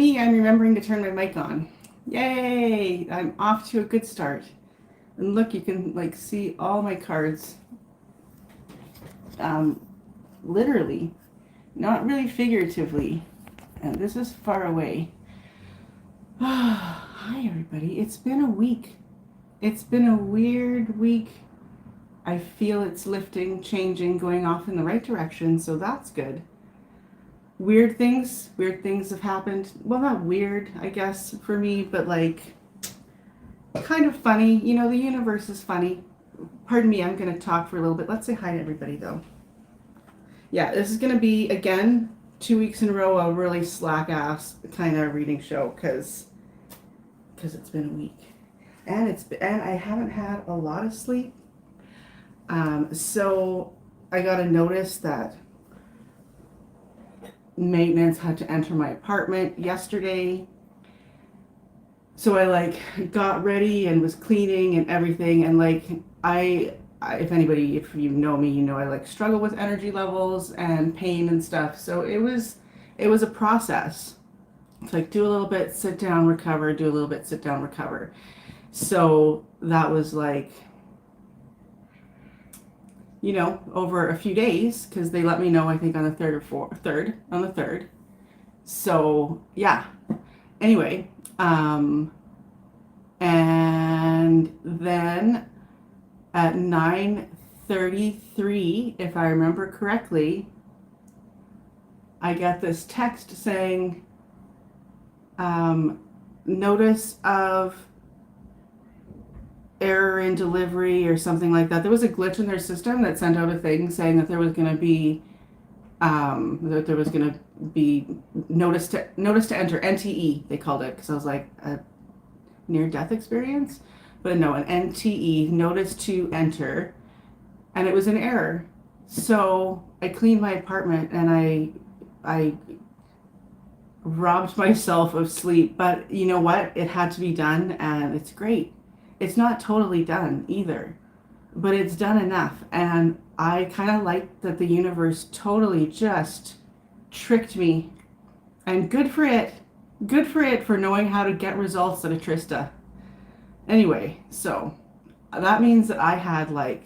me, I'm remembering to turn my mic on. Yay! I'm off to a good start. And look, you can like see all my cards. Um, Literally, not really figuratively. And this is far away. Hi, everybody. It's been a week. It's been a weird week. I feel it's lifting, changing, going off in the right direction, so that's good. Weird things have happened. Well, not weird, I guess, for me, but like kind of funny. You know, the universe is funny. Pardon me, I'm going to talk for a little bit. Let's say hi to everybody, though. Yeah, this is going to be, again, 2 weeks in a row, a really slack ass kind of reading show because it's been a week. And I haven't had a lot of sleep. So I got a notice that maintenance had to enter my apartment yesterday. So I like got ready and was cleaning and everything, and like if you know me, you know I like struggle with energy levels and pain and stuff. So it was a process. It's like do a little bit, sit down, recover, do a little bit, sit down, recover. So that was like, you know, over a few days because they let me know I think on the third. So yeah. Anyway, and then at 9:33, if I remember correctly, I got this text saying, notice of error in delivery or something like that. There was a glitch in their system that sent out a thing saying that there was going to be notice to enter, NTE they called it, because I was like a near death experience, but no, an NTE, notice to enter, and it was an error. So I cleaned my apartment and I robbed myself of sleep, but you know what? It had to be done, and it's great. It's not totally done either, but it's done enough, and I kind of like that the universe totally just tricked me, and good for it. Good for it for knowing how to get results at a Trista. Anyway, so that means that I had like,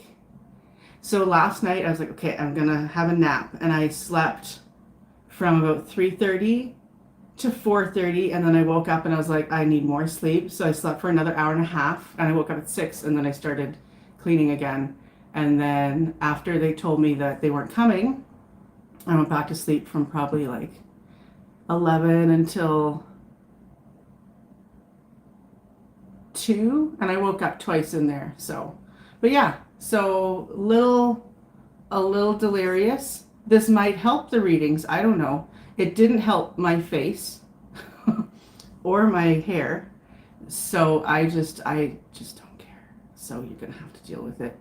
so last night I was like, okay, I'm gonna have a nap, and I slept from about 3:30 to 4:30, and then I woke up and I was like, I need more sleep, so I slept for another hour and a half, and I woke up at 6, and then I started cleaning again, and then after they told me that they weren't coming, I went back to sleep from probably like 11 until 2, and I woke up twice in there. So, but yeah, so a little delirious. This might help the readings. I don't know. It didn't help my face or my hair. So I just don't care. So you're gonna have to deal with it.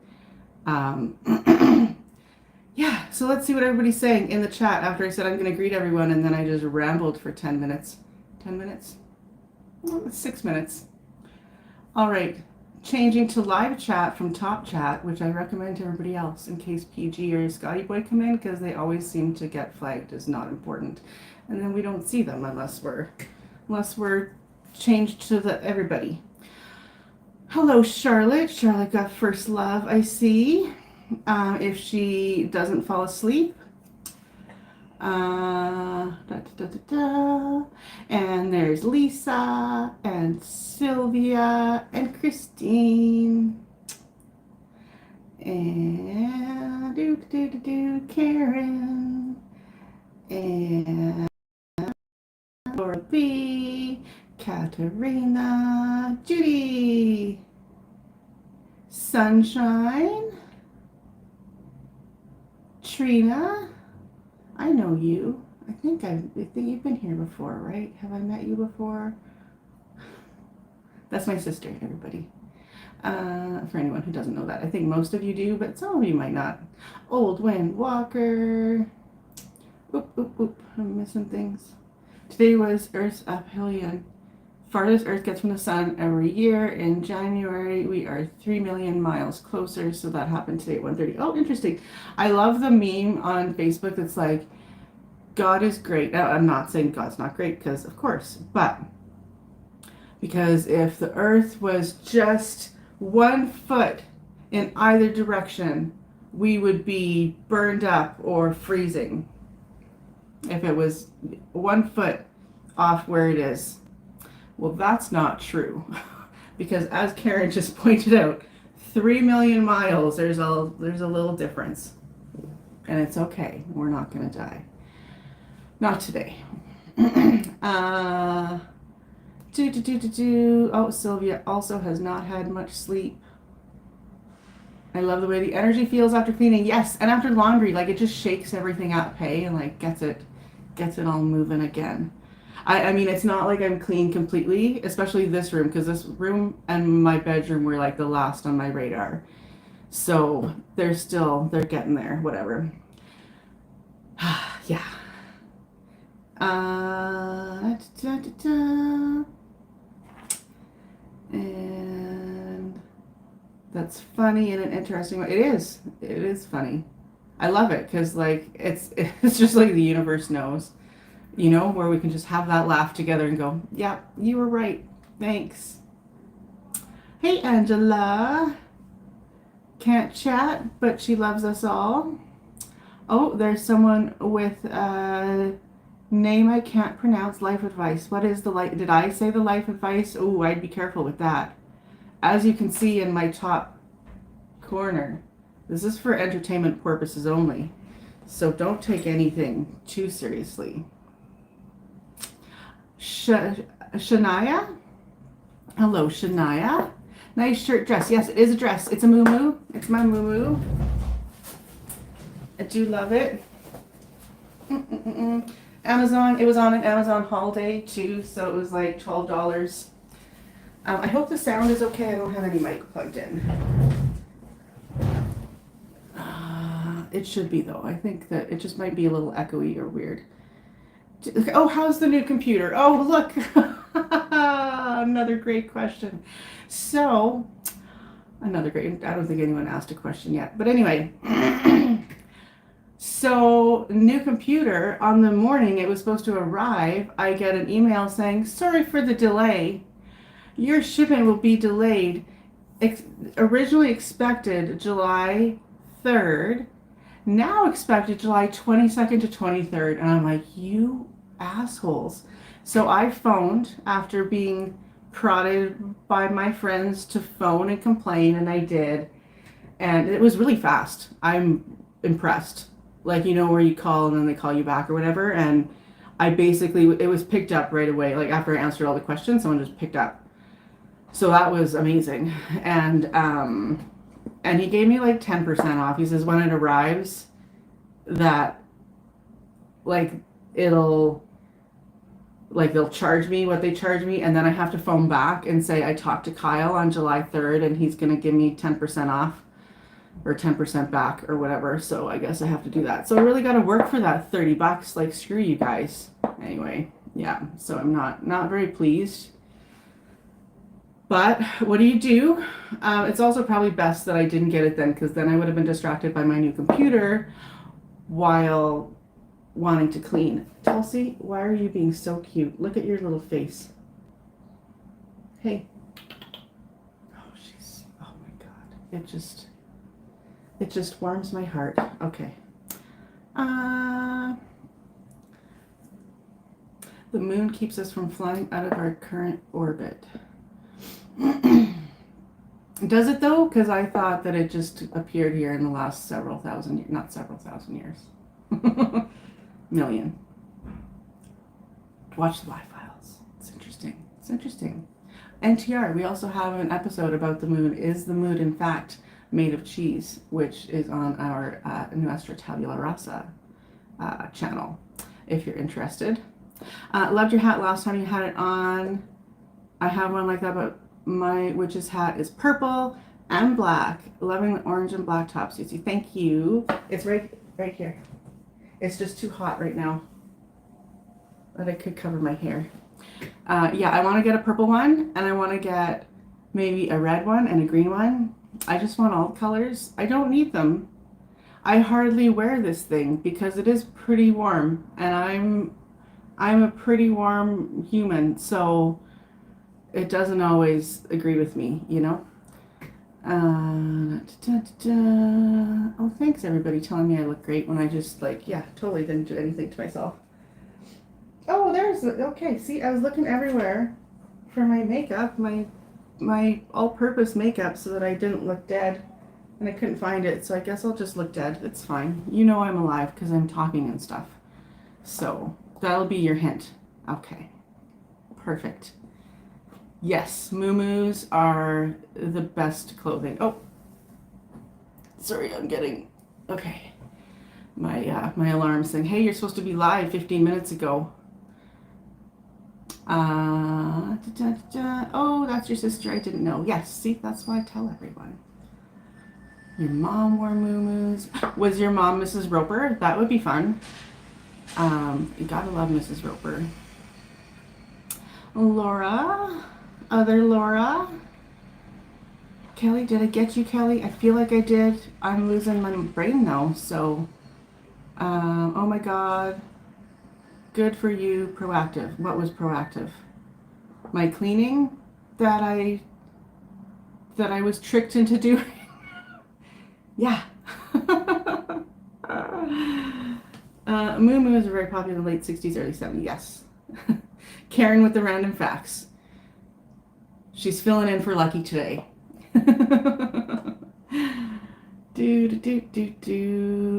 Yeah, so let's see what everybody's saying in the chat after I said I'm going to greet everyone, and then I just rambled for 10 minutes. 10 minutes? Oh, 6 minutes. All right, changing to live chat from top chat, which I recommend to everybody else in case PG or Scotty Boy come in, because they always seem to get flagged as not important. And then we don't see them unless we're changed to the everybody. Hello, Charlotte. Charlotte got first love, I see. If she doesn't fall asleep. And there's Lisa and Sylvia and Christine and Karen and Laura B, Katerina, Judy, Sunshine, Trina, I know you. I think you've been here before, right? Have I met you before? That's my sister, everybody. For anyone who doesn't know that. I think most of you do, but some of you might not. Old Wind Walker. Oop, oop, oop. I'm missing things. Today was Earth's aphelion. Farthest Earth gets from the sun every year. In January, we are 3 million miles closer. So that happened today at 1:30. Oh, interesting. I love the meme on Facebook that's like, God is great. Now, I'm not saying God's not great, because of course, but because if the earth was just 1 foot in either direction, we would be burned up or freezing. If it was 1 foot off where it is. Well, that's not true. Because as Karen just pointed out, 3 million miles, there's a little difference. And it's okay. We're not going to die. Not today. Oh, Sylvia also has not had much sleep. I love the way the energy feels after cleaning. Yes, and after laundry, like it just shakes everything up, hey, and like gets it all moving again. I mean, it's not like I'm clean completely, especially this room, because this room and my bedroom were like the last on my radar. So they're getting there, whatever. Yeah. And that's funny in an interesting way. It is funny. I love it because like it's just like the universe knows, where we can just have that laugh together and go, yeah, you were right, thanks. Hey Angela, can't chat but she loves us all. Oh, there's someone with a name I can't pronounce. Life advice. What is the life? Did I say the life advice? Oh, I'd be careful with that. As you can see in my top corner, this is for entertainment purposes only. So don't take anything too seriously. Shania? Hello, Shania. Nice shirt, dress. Yes, it is a dress. It's a muumuu. It's my muumuu. I do love it. Amazon. It was on an Amazon haul day too, so it was like $12. I hope the sound is okay. I don't have any mic plugged in. It should be though. I think that it just might be a little echoey or weird. Oh, how's the new computer? Oh, look. Another great question. So, I don't think anyone asked a question yet. But anyway, so new computer, on the morning it was supposed to arrive, I get an email saying, sorry for the delay. Your shipment will be delayed. Originally expected July 3rd. Now expected July 22nd to 23rd. And I'm like, you assholes. So I phoned after being prodded by my friends to phone and complain, and I did. And it was really fast. I'm impressed. Like, where you call and then they call you back or whatever. And I basically, it was picked up right away. Like after I answered all the questions, someone just picked up. So that was amazing. And he gave me like 10% off. He says when it arrives that like they'll charge me what they charge me, and then I have to phone back and say I talked to Kyle on July 3rd and he's going to give me 10% off or 10% back or whatever. So I guess I have to do that. So I really got to work for that $30. Like, screw you guys. Anyway, yeah. So I'm not very pleased. But what do you do? It's also probably best that I didn't get it then, because then I would have been distracted by my new computer while wanting to clean. Tulsi, why are you being so cute? Look at your little face. Hey. Oh my God. It just warms my heart. Okay. The moon keeps us from flying out of our current orbit. Does it though? Because I thought that it just appeared here in the last several thousand years. Not several thousand years. Million. Watch the Y-Files. It's interesting. NTR, we also have an episode about the moon. Is the moon in fact made of cheese? Which is on our Nuestra Tabula Rasa channel, if you're interested. Loved your hat last time you had it on. I have one like that, but my witch's hat is purple and black. Loving the orange and black top suits. Thank you. It's right here. It's just too hot right now, but I could cover my hair. Yeah, I want to get a purple one, and I want to get maybe a red one and a green one. I just want all the colors. I don't need them. I hardly wear this thing because it is pretty warm, and I'm a pretty warm human, so it doesn't always agree with me, you know? Oh, thanks everybody telling me I look great when I just like, yeah, totally didn't do anything to myself. Oh, okay, see, I was looking everywhere for my makeup, my all-purpose makeup so that I didn't look dead, and I couldn't find it, so I guess I'll just look dead. It's fine. You know I'm alive because I'm talking and stuff. So that'll be your hint. Okay. Perfect. Yes, muumuus are the best clothing. Oh, sorry, I'm getting, okay. My alarm saying, hey, you're supposed to be live 15 minutes ago. Oh, that's your sister. I didn't know. Yes, see, that's why I tell everyone. Your mom wore muumuus. Was your mom Mrs. Roper? That would be fun. You gotta love Mrs. Roper. Laura, other Laura. Kelly, did I get you, Kelly? I feel like I did. I'm losing my brain though, so. Oh my God. Good for you, proactive. What was proactive? My cleaning that I was tricked into doing. Yeah. Muumuus were very popular in the late 60s, early 70s. Yes. Karen with the random facts. She's filling in for Lucky today.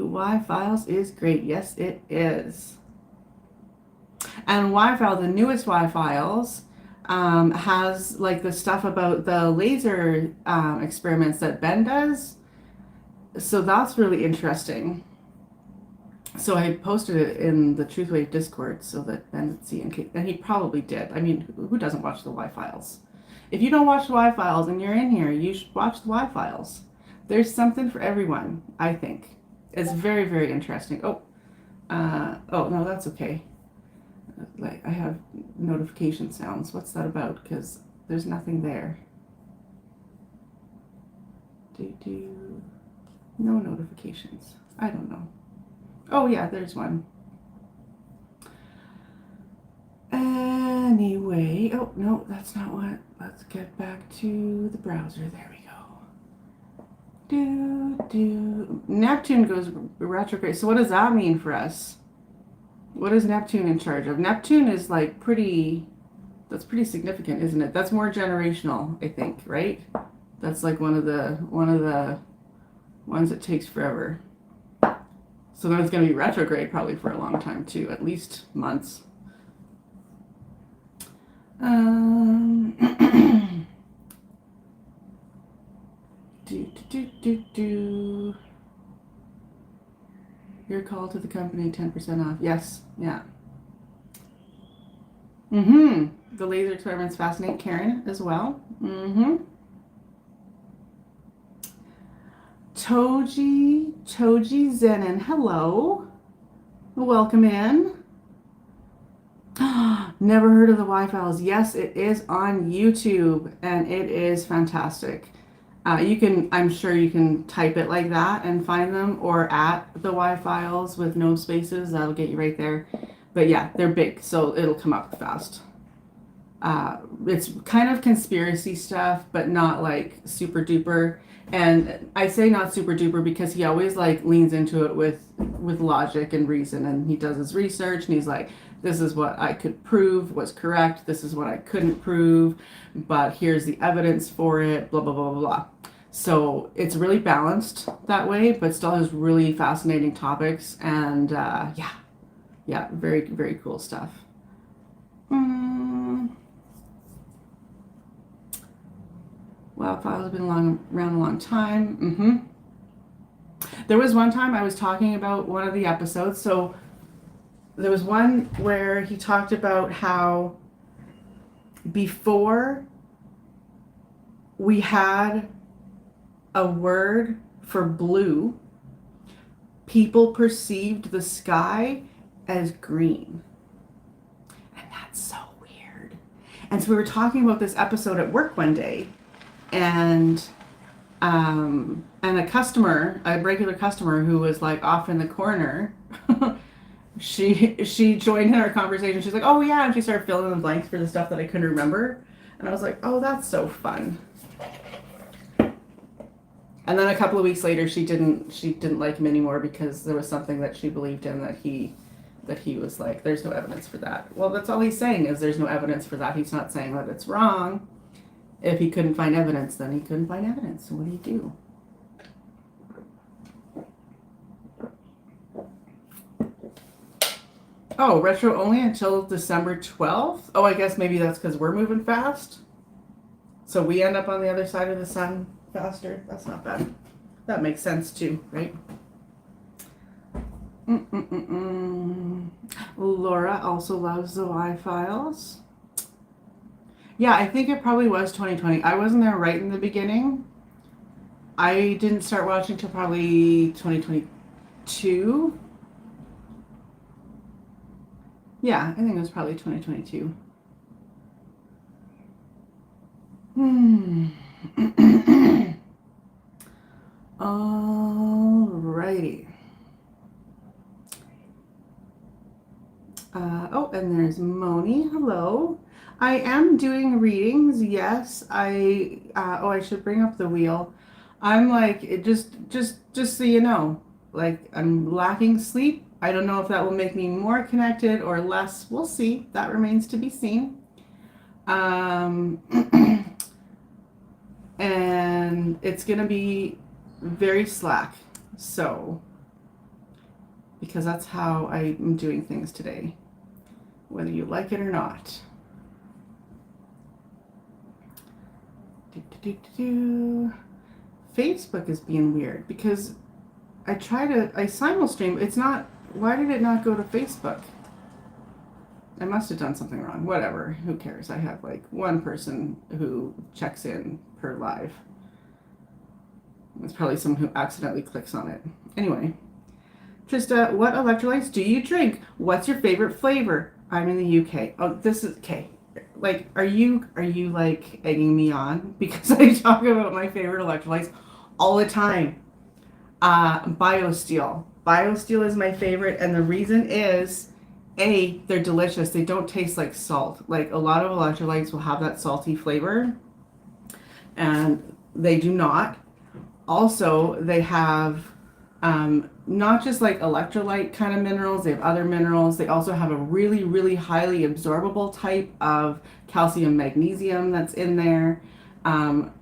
Y-Files is great. Yes, it is. And Y-Files, the newest Y-Files, has like the stuff about the laser experiments that Ben does. So that's really interesting. So I posted it in the Truthwave Discord so that Ben would see, and he probably did. I mean, who doesn't watch the Y-Files? If you don't watch the Y-Files and you're in here, you should watch the Y-Files. There's something for everyone, I think. It's very, very interesting. Oh, no, that's okay. Like, I have notification sounds. What's that about? Because there's nothing there. No notifications. I don't know. Oh yeah, there's one. Anyway, oh no, that's not what. Let's get back to the browser. There we go. Neptune goes retrograde. So what does that mean for us? What is Neptune in charge of? Neptune is like that's pretty significant, isn't it? That's more generational, I think, right? That's like one of the ones that takes forever. So then it's going to be retrograde probably for a long time too, at least months. Your call to the company, 10% off. Yes, yeah. The laser experiments fascinate Karen as well. Toji Zenin, hello. Welcome in. Never heard of the Y-Files. Yes, it is on YouTube, and it is fantastic. I'm sure you can type it like that and find them, or at the Y-Files with no spaces. That'll get you right there. But yeah, they're big, so it'll come up fast. It's kind of conspiracy stuff, but not like super duper. And I say not super duper because he always like leans into it with logic and reason, and he does his research, and he's like, this is what I could prove was correct, this is what I couldn't prove, but here's the evidence for it, blah blah blah blah blah. So it's really balanced that way, but still has really fascinating topics, and yeah, very very cool stuff. Y-Files have been around a long time. There was one time I was talking about one of the episodes. So there was one where he talked about how before we had a word for blue, people perceived the sky as green. And that's so weird. And so we were talking about this episode at work one day. And And a regular customer who was like off in the corner, she joined in our conversation. She's like, "Oh yeah," and she started filling in the blanks for the stuff that I couldn't remember. And I was like, "Oh, that's so fun." And then a couple of weeks later, she didn't like him anymore because there was something that she believed in that he was like, "There's no evidence for that." Well, that's all he's saying is there's no evidence for that. He's not saying that it's wrong. If he couldn't find evidence, then he couldn't find evidence. So what do you do? Oh, retro only until December 12th? Oh, I guess maybe that's because we're moving fast. So we end up on the other side of the sun faster. That's not bad. That makes sense too, right? Laura also loves the Y-Files. Yeah, I think it probably was 2020. I wasn't there right in the beginning. I didn't start watching till probably 2022. Yeah, I think it was probably 2022. Alrighty. Oh, and there's Moni. Hello. I am doing readings. Yes, I should bring up the wheel. I'm like it just so you know, like I'm lacking sleep. I don't know if that will make me more connected or less. We'll see. That remains to be seen. Um, and it's gonna be very slack. So, because that's how I'm doing things today, whether you like it or not. Facebook is being weird because I simul stream. It's not, why did it not go to Facebook? I must have done something wrong. Whatever. Who cares? I have like one person who checks in per live. It's probably someone who accidentally clicks on it. Anyway, Trista, what electrolytes do you drink? What's your favorite flavor? I'm in the UK. Oh, this is okay. Like, are you like egging me on because I talk about my favorite electrolytes all the time? BioSteel. BioSteel is my favorite, and the reason is, A, they're delicious. They don't taste like salt. Like a lot of electrolytes will have that salty flavor, and they do not. Also, they have not just like electrolyte kind of minerals, they have other minerals. They also have a really, really highly absorbable type of calcium magnesium that's in there. Honey,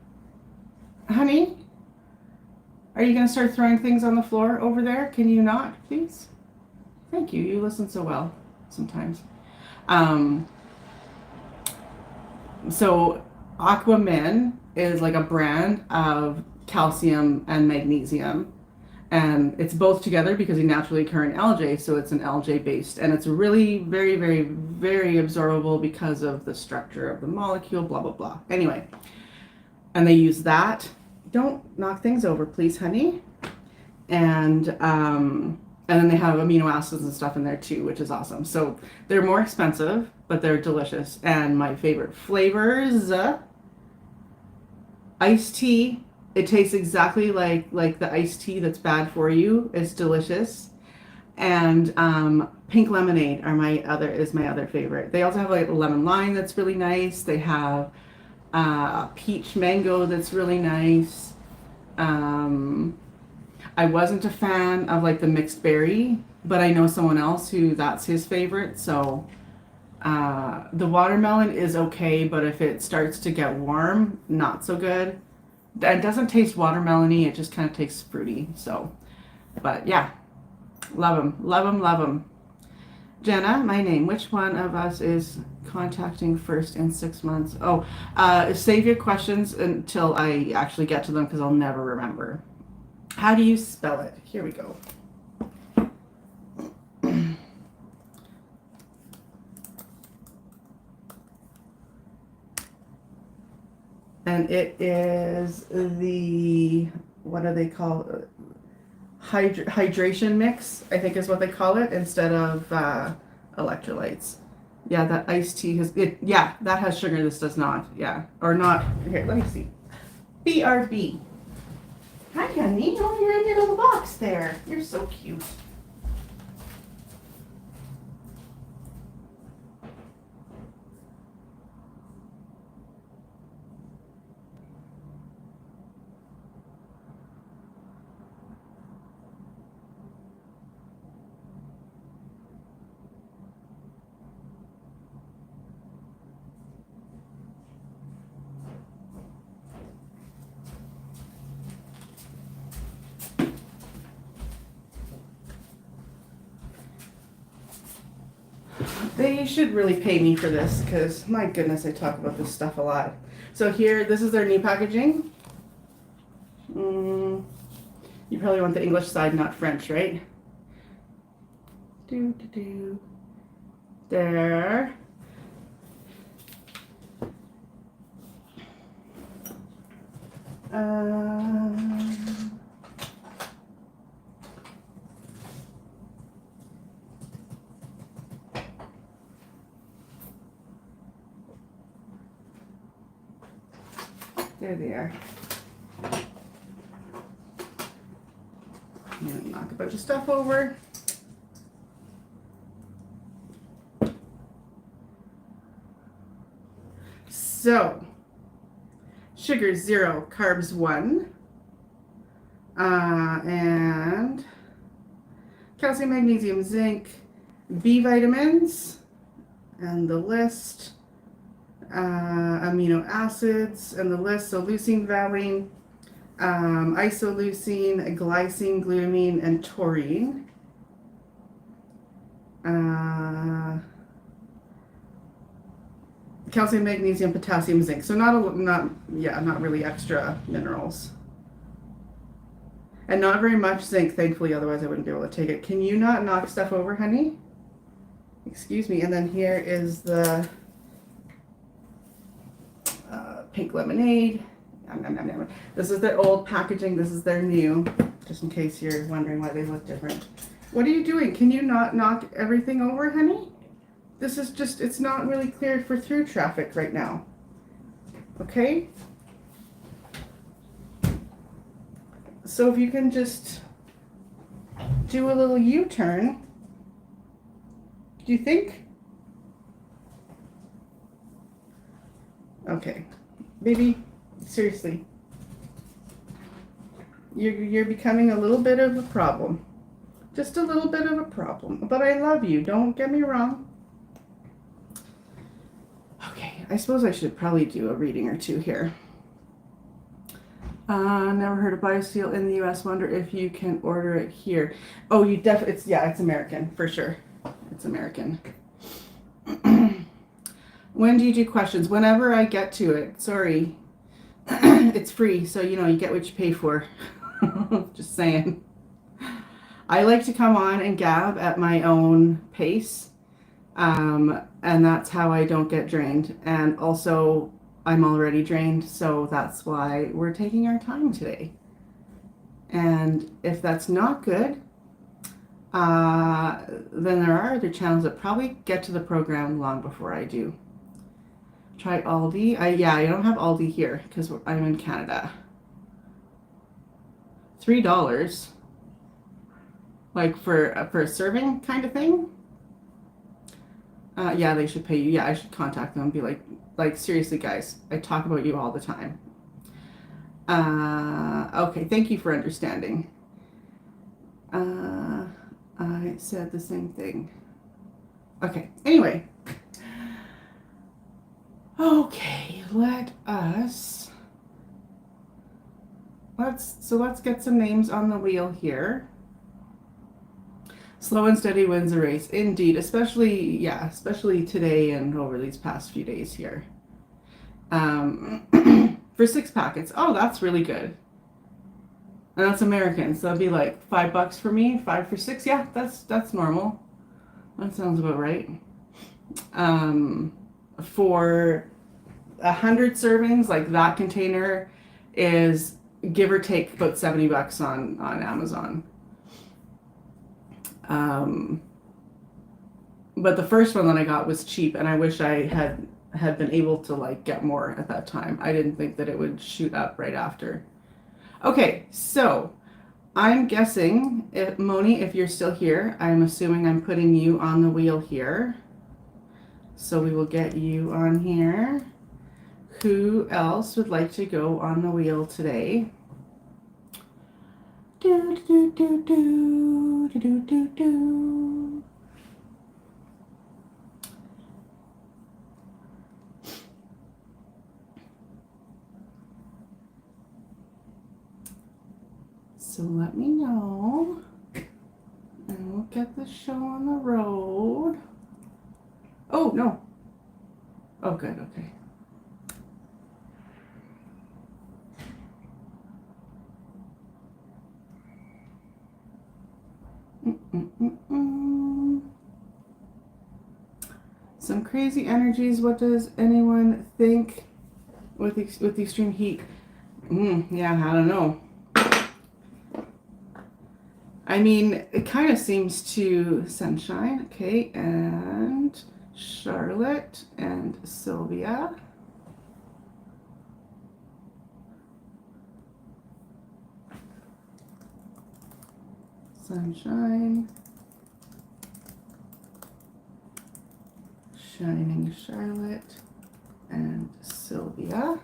are you going to start throwing things on the floor over there? Can you not, please? Thank you. You listen so well sometimes. So Aquamin is like a brand of calcium and magnesium, and it's both together because they naturally occur in algae, so it's an algae based, and it's really very, very, very absorbable because of the structure of the molecule, blah blah blah. Anyway, and they use that. Don't knock things over, please, honey. And then they have amino acids and stuff in there too, which is awesome. So they're more expensive, but they're delicious. And my favorite flavors, iced tea. It tastes exactly like the iced tea that's bad for you. It's delicious. And pink lemonade is my other favorite. They also have like lemon lime that's really nice. They have peach mango that's really nice. I wasn't a fan of like the mixed berry, but I know someone else who that's his favorite. So the watermelon is okay, but if it starts to get warm, not so good. It doesn't taste watermelony. It just kind of tastes fruity. So, but yeah, love them, love them, love them. Jenna, my name. Which one of us is contacting first in 6 months? Oh, save your questions until I actually get to them because I'll never remember. How do you spell it? Here we go. And it is the, what do they call it? Hydration mix, I think is what they call it, instead of electrolytes. Yeah, that iced tea has, yeah, that has sugar, this does not. Yeah, or not. Here, let me see. BRB. Hi, honey. Oh, you're in your little box there. You're so cute. They should really pay me for this because, my goodness, I talk about this stuff a lot. So here, this is their new packaging. You probably want the English side, not French, right? There. There they are. I'm gonna knock a bunch of stuff over. So, sugar 0, carbs 1, and calcium, magnesium, zinc, B vitamins, and the list, amino acids, and the list, so leucine, valine, isoleucine, glycine, glutamine, and taurine. Calcium, magnesium, potassium, zinc. So not really extra minerals. And not very much zinc, thankfully, otherwise I wouldn't be able to take it. Can you not knock stuff over, honey? Excuse me. And then here is the pink lemonade. This is their old packaging. This is their new, just in case you're wondering why they look different. What are you doing? Can you not knock everything over, honey? This is just, it's not really clear for through traffic right now. Okay? So if you can just do a little U-turn, do you think? Okay. Baby, seriously. You're becoming a little bit of a problem. Just a little bit of a problem. But I love you. Don't get me wrong. Okay, I suppose I should probably do a reading or two here. Never heard of BioSteel in the US. Wonder if you can order it here. Oh, you definitely, it's American, for sure. It's American. When do you do questions? Whenever I get to it. Sorry. It's free, so you get what you pay for. Just saying. I like to come on and gab at my own pace. And that's how I don't get drained. And also, I'm already drained, so that's why we're taking our time today. And if that's not good, then there are other channels that probably get to the program long before I do. Try Aldi. I don't have Aldi here because I'm in Canada. $3, like for a serving kind of thing. Yeah, they should pay you. Yeah, I should contact them and be like seriously, guys, I talk about you all the time. Okay, thank you for understanding. I said the same thing. Okay, anyway. Okay, let's get some names on the wheel here. Slow and steady wins the race. Indeed, especially today and over these past few days here. For 6 packets. Oh, that's really good. And that's American, so that'd be like $5 for me, 5 for 6. Yeah, that's normal. That sounds about right. For 100 servings, like that container is give or take about $70 on Amazon. But the first one that I got was cheap, and I wish I had been able to get more at that time. I didn't think that it would shoot up right after. Okay, so I'm guessing, if Moni, if you're still here, I'm assuming I'm putting you on the wheel here. So we will get you on here. Who else would like to go on the wheel today? Do, do, do, do, do, do, do, do. So let me know, and we'll get the show on the road. Oh, no. Oh, good, okay. Some crazy energies. What does anyone think with the extreme heat? Yeah, I don't know. I mean, it kind of seems to Sunshine, okay, and Charlotte and Sylvia. Sunshine, Shining Charlotte, and Sylvia.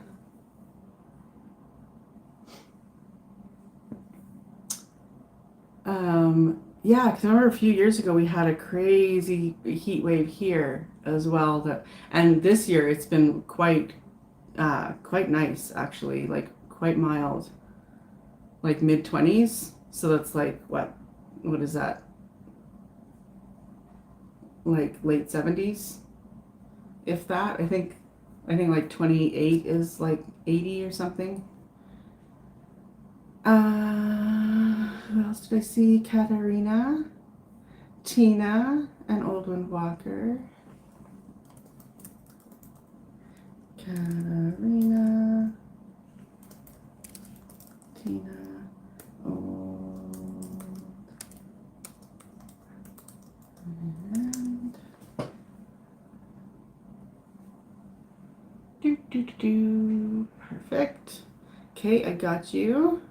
Yeah, because I remember a few years ago we had a crazy heat wave here as well. And this year it's been quite nice actually, like quite mild, like mid-20s. So that's like what is that? Like late 70s, if that. I think like 28 is like 80 or something. Who else did I see? Katarina, Tina, and Oldwin Walker. Katarina, Tina, Old, and do. Perfect. Okay, I got you.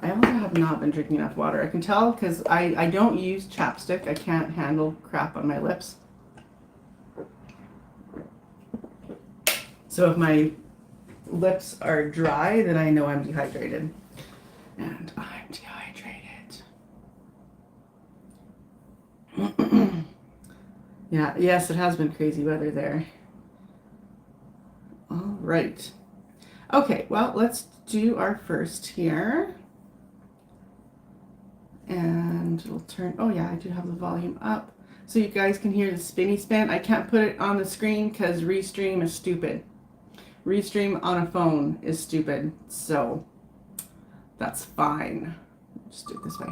I also have not been drinking enough water. I can tell because I don't use chapstick. I can't handle crap on my lips. So if my lips are dry, then I know I'm dehydrated. And I'm dehydrated. Yeah, yes, it has been crazy weather there. All right. Okay, well, let's do our first here. And we'll turn, oh yeah, I do have the volume up. So you guys can hear the spinny spin. I can't put it on the screen because Restream is stupid. Restream on a phone is stupid. So that's fine. Just do it this way.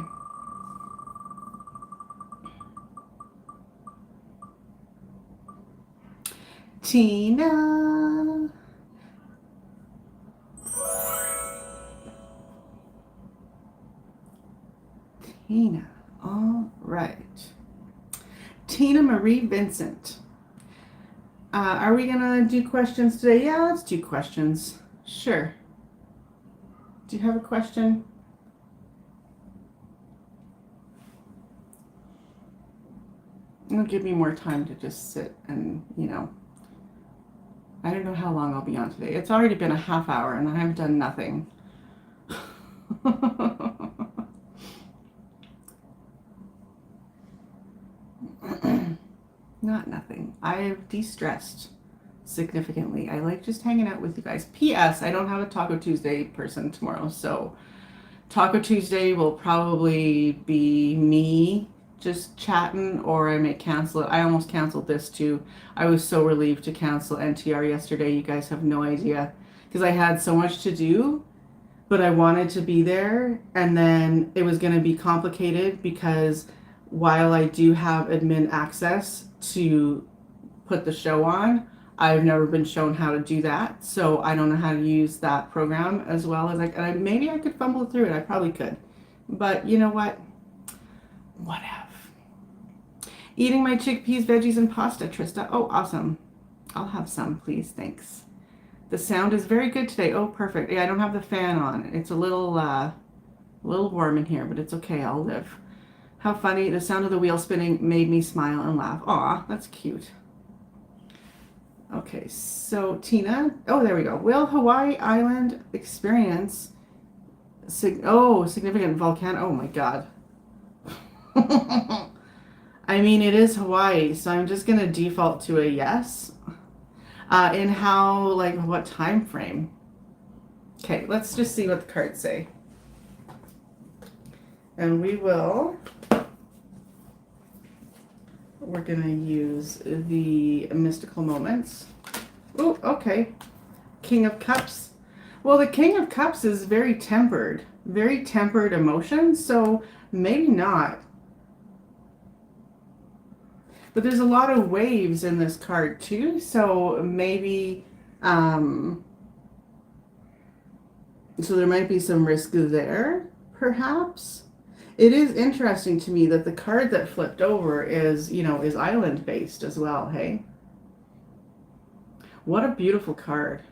Tina. Tina. All right. Tina Marie Vincent. Are we going to do questions today? Yeah, let's do questions. Sure. Do you have a question? It'll give me more time to just sit and, I don't know how long I'll be on today. It's already been a half hour and I have done nothing. Not nothing. I've de-stressed significantly. I like just hanging out with you guys. P.S. I don't have a Taco Tuesday person tomorrow, so Taco Tuesday will probably be me just chatting, or I may cancel it. I almost canceled this too. I was so relieved to cancel NTR yesterday. You guys have no idea, because I had so much to do, but I wanted to be there, and then it was going to be complicated because while I do have admin access to put the show on, I've never been shown how to do that, so I don't know how to use that program as well as maybe I could fumble through it. I probably could, but you know what? Whatever. Eating my chickpeas, veggies, and pasta, Trista. Oh, awesome. I'll have some, please. Thanks. The sound is very good today. Oh, perfect. Yeah, I don't have the fan on. It's a little warm in here, but it's okay. I'll live. How funny. The sound of the wheel spinning made me smile and laugh. Aw, that's cute. Okay, so Tina. Oh, there we go. Will Hawaii Island experience significant volcano? Oh my God. I mean, it is Hawaii, so I'm just gonna default to a yes. In how, like, what time frame? Okay, let's just see what the cards say. And we're gonna use the mystical moments. Oh, okay. King of Cups. Well, the King of Cups is very tempered emotion, so maybe not. But there's a lot of waves in this card too, so maybe, so there might be some risk there, perhaps. It is interesting to me that the card that flipped over is island based as well, hey? What a beautiful card.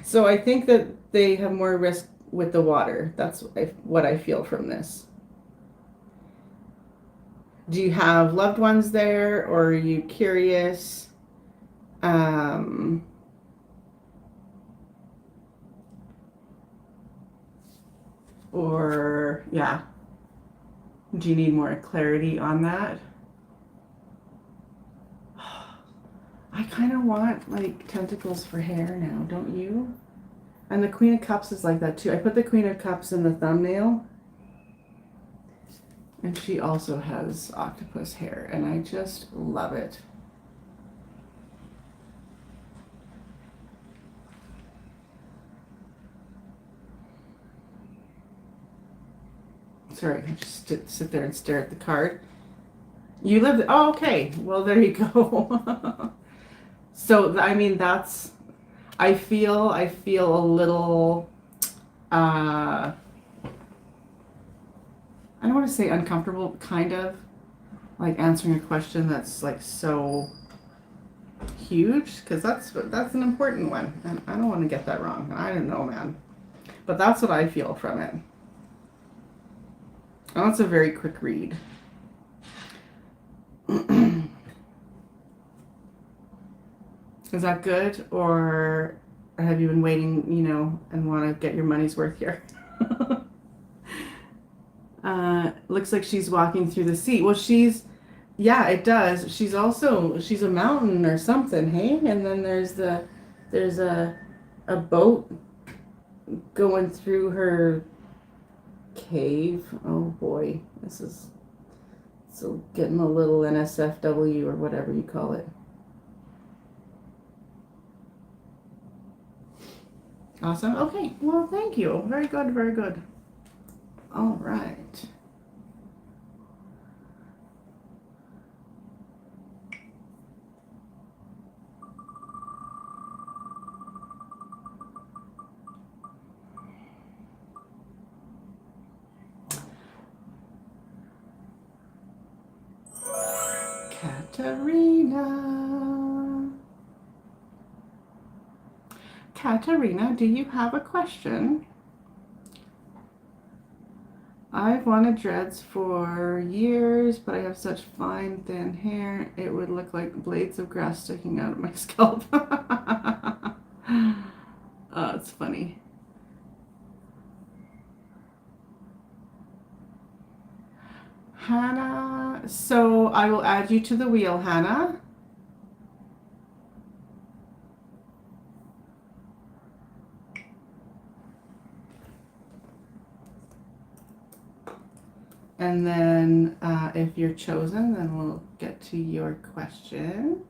So I think that they have more risk with the water. That's what I feel from this. Do you have loved ones there, or are you curious? Or, yeah. Do you need more clarity on that? I kind of want, like, tentacles for hair now, don't you? And the Queen of Cups is like that too. I put the Queen of Cups in the thumbnail. And she also has octopus hair, and I just love it. Sorry, I just sit there and stare at the card. You live. Oh, okay. Well, there you go. So, I mean, I feel a little. I don't want to say uncomfortable, kind of like answering a question that's like so huge, because that's an important one, and I don't want to get that wrong. I don't know, man, but that's what I feel from it. Oh, it's a very quick read. Is that good, or have you been waiting, and want to get your money's worth here? Looks like she's walking through the sea. Well, yeah, it does. She's a mountain or something, hey? And then there's a boat going through her cave. Oh boy, this is so getting a little NSFW or whatever you call it. Awesome. Okay. Well, thank you. Very good. Very good. All right. Katarina, do you have a question? I've wanted dreads for years, but I have such fine, thin hair, it would look like blades of grass sticking out of my scalp. Oh, it's funny. Hannah, so I will add you to the wheel, Hannah. And then if you're chosen, then we'll get to your question.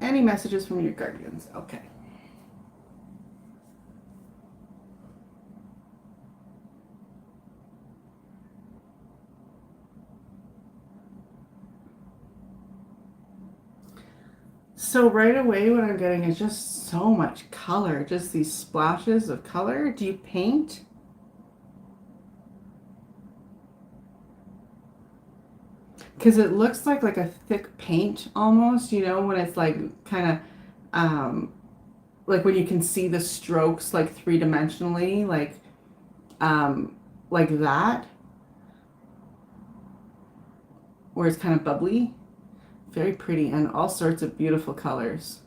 Any messages from your guardians? Okay. So right away what I'm getting is just so much color, just these splashes of color. Do you paint? Because it looks like a thick paint almost, you know, when it's like kind of like when you can see the strokes like three-dimensionally, like that, where it's kind of bubbly. Very pretty and all sorts of beautiful colors.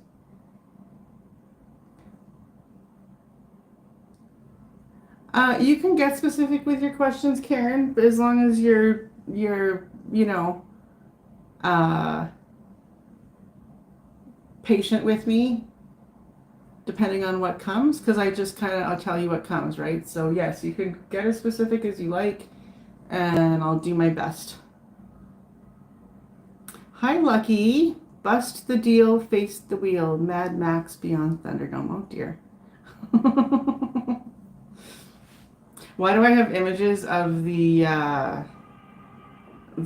You can get specific with your questions, Karen, but as long as you're you know uh, patient with me, depending on what comes, because I just kind of I'll tell you what comes, right? So yes, you can get as specific as you like, and I'll do my best. Hi, Lucky. Bust the deal, face the wheel. Mad Max Beyond Thunderdome. Oh dear. Why do I have images of the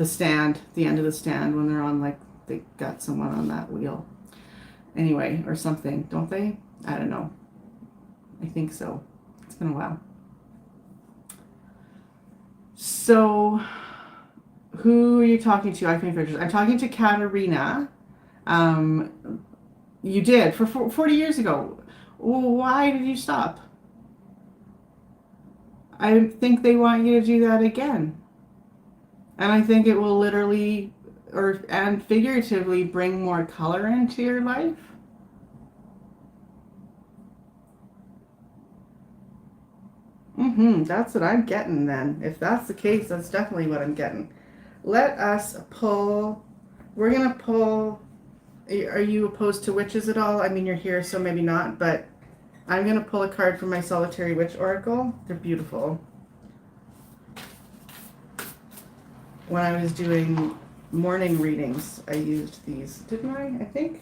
stand, the end of the stand when they're on like they got someone on that wheel? Anyway, or something, don't they? I don't know. I think so. It's been a while. So, who are you talking to? I think pictures. I'm talking to Katerina. You did for 40 years ago. Why did you stop? I think they want you to do that again. And I think it will literally or and figuratively bring more color into your life. That's what I'm getting then. If that's the case, that's definitely what I'm getting. Let us pull. We're gonna pull. Are you opposed to witches at all? I mean, you're here, so maybe not, but I'm gonna pull a card from my Solitary Witch Oracle. They're beautiful. When I was doing morning readings, I used these, didn't I? I think.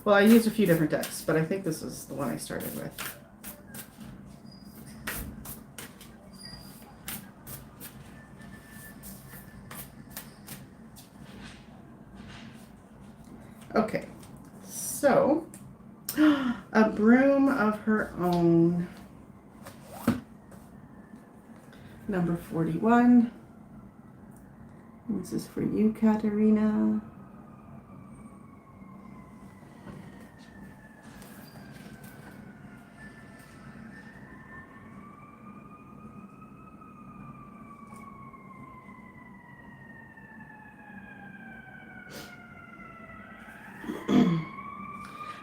Well, I used a few different decks, but I think this was the one I started with. Okay, so a broom of her own. Number 41. This is for you, Katerina.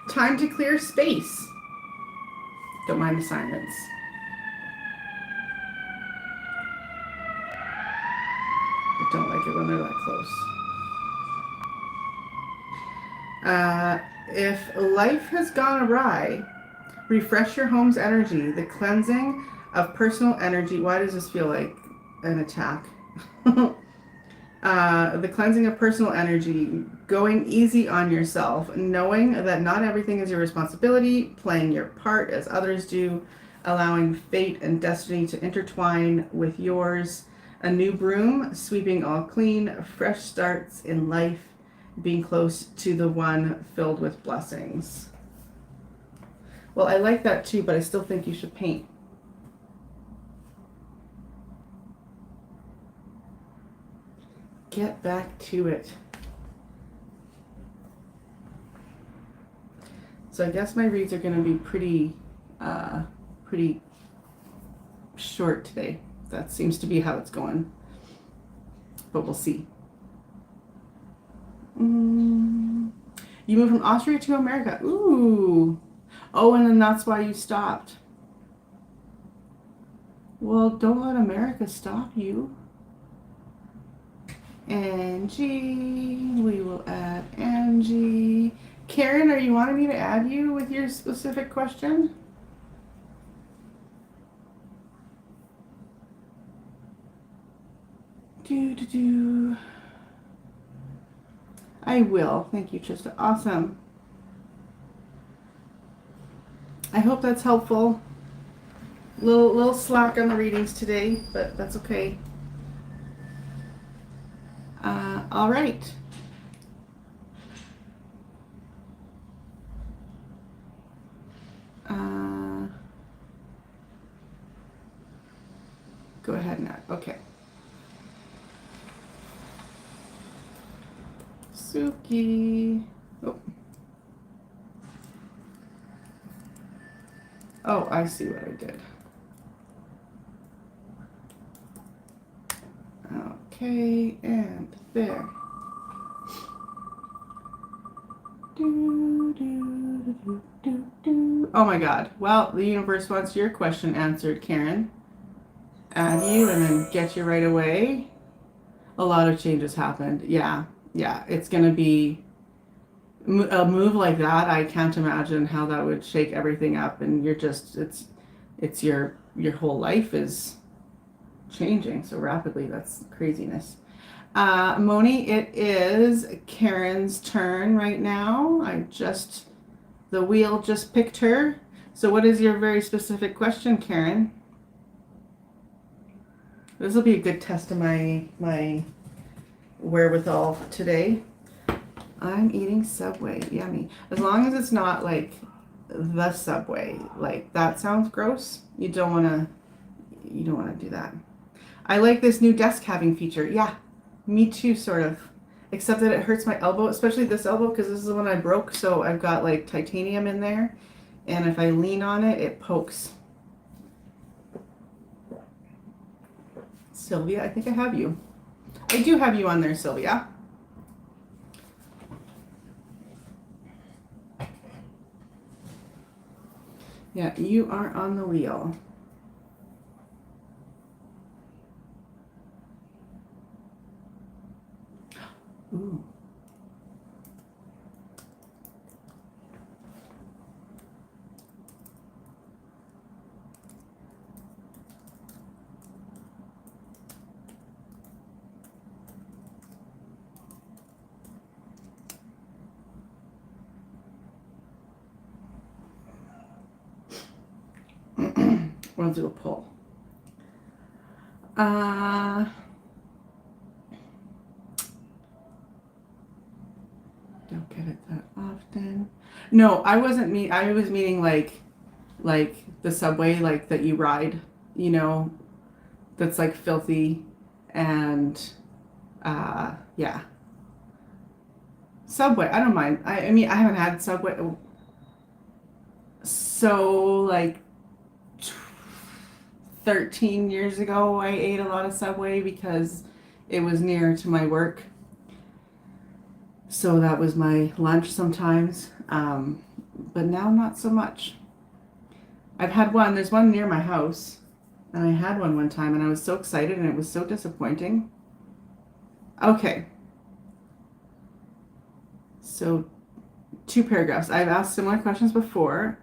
Time to clear space. Don't mind the silence. I don't like it when they're that close. If life has gone awry, refresh your home's energy. The cleansing of personal energy. Why does this feel like an attack? The cleansing of personal energy, going easy on yourself, knowing that not everything is your responsibility, playing your part as others do, allowing fate and destiny to intertwine with yours, a new broom, sweeping all clean, fresh starts in life, being close to the one filled with blessings. Well, I like that too, but I still think you should paint. Get back to it. So I guess my reads are going to be pretty short today. That seems to be how it's going. But we'll see. You moved from Austria to America. Ooh. Oh, and then that's why you stopped. Well, don't let America stop you. Angie, we will add Angie. Karen, are you wanting me to add you with your specific question? I will. Thank you, Trista. Awesome. I hope that's helpful. Little slack on the readings today, but that's okay. All right. Suki. Oh. Oh, I see what I did. Okay, and there. Oh my God. Well, the universe wants your question answered, Karen. Add you and then get you right away. A lot of changes happened. Yeah, yeah. It's going to be a move like that. I can't imagine how that would shake everything up. And you're just, it's your whole life is changing so rapidly. That's craziness. Moni, it is Karen's turn right now. The wheel just picked her. So what is your very specific question, Karen? This will be a good test of my wherewithal today. I'm eating Subway. Yummy. As long as it's not like the Subway. Like that sounds gross. You don't wanna do that. I like this new desk having feature. Yeah, me too, sort of. Except that it hurts my elbow, especially this elbow, because this is the one I broke. So I've got like titanium in there. And if I lean on it, it pokes. Sylvia, I think I have you. I do have you on there, Sylvia. Yeah, you are on the wheel. Ooh. We'll do a pull. Don't get it that often. No, I wasn't I was meaning like the subway like that you ride, you know, that's like filthy and yeah. Subway, I don't mind. I mean I haven't had Subway so like 13 years ago I ate a lot of Subway because it was near to my work. So that was my lunch sometimes. But now not so much. I've had one, there's one near my house. And I had one time and I was so excited and it was so disappointing. Okay. So 2 paragraphs. I've asked similar questions before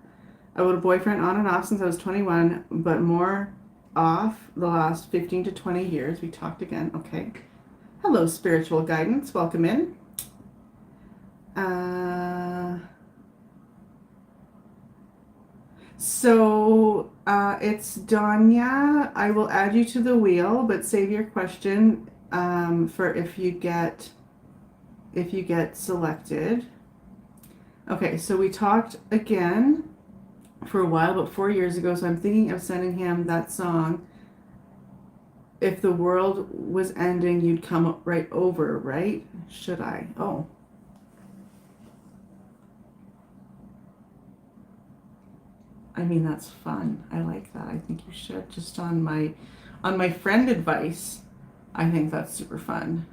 about a boyfriend on and off since I was 21, but more off the last 15 to 20 years. We talked again. Okay. Hello, spiritual guidance. Welcome in. So it's Danya. I will add you to the wheel, but save your question for if you get selected. Okay, so we talked again for a while, but 4 years ago. So I'm thinking of sending him that song. If the world was ending, you'd come right over, right? Should I? Oh. I mean, that's fun. I like that. I think you should. Just on my friend advice, I think that's super fun.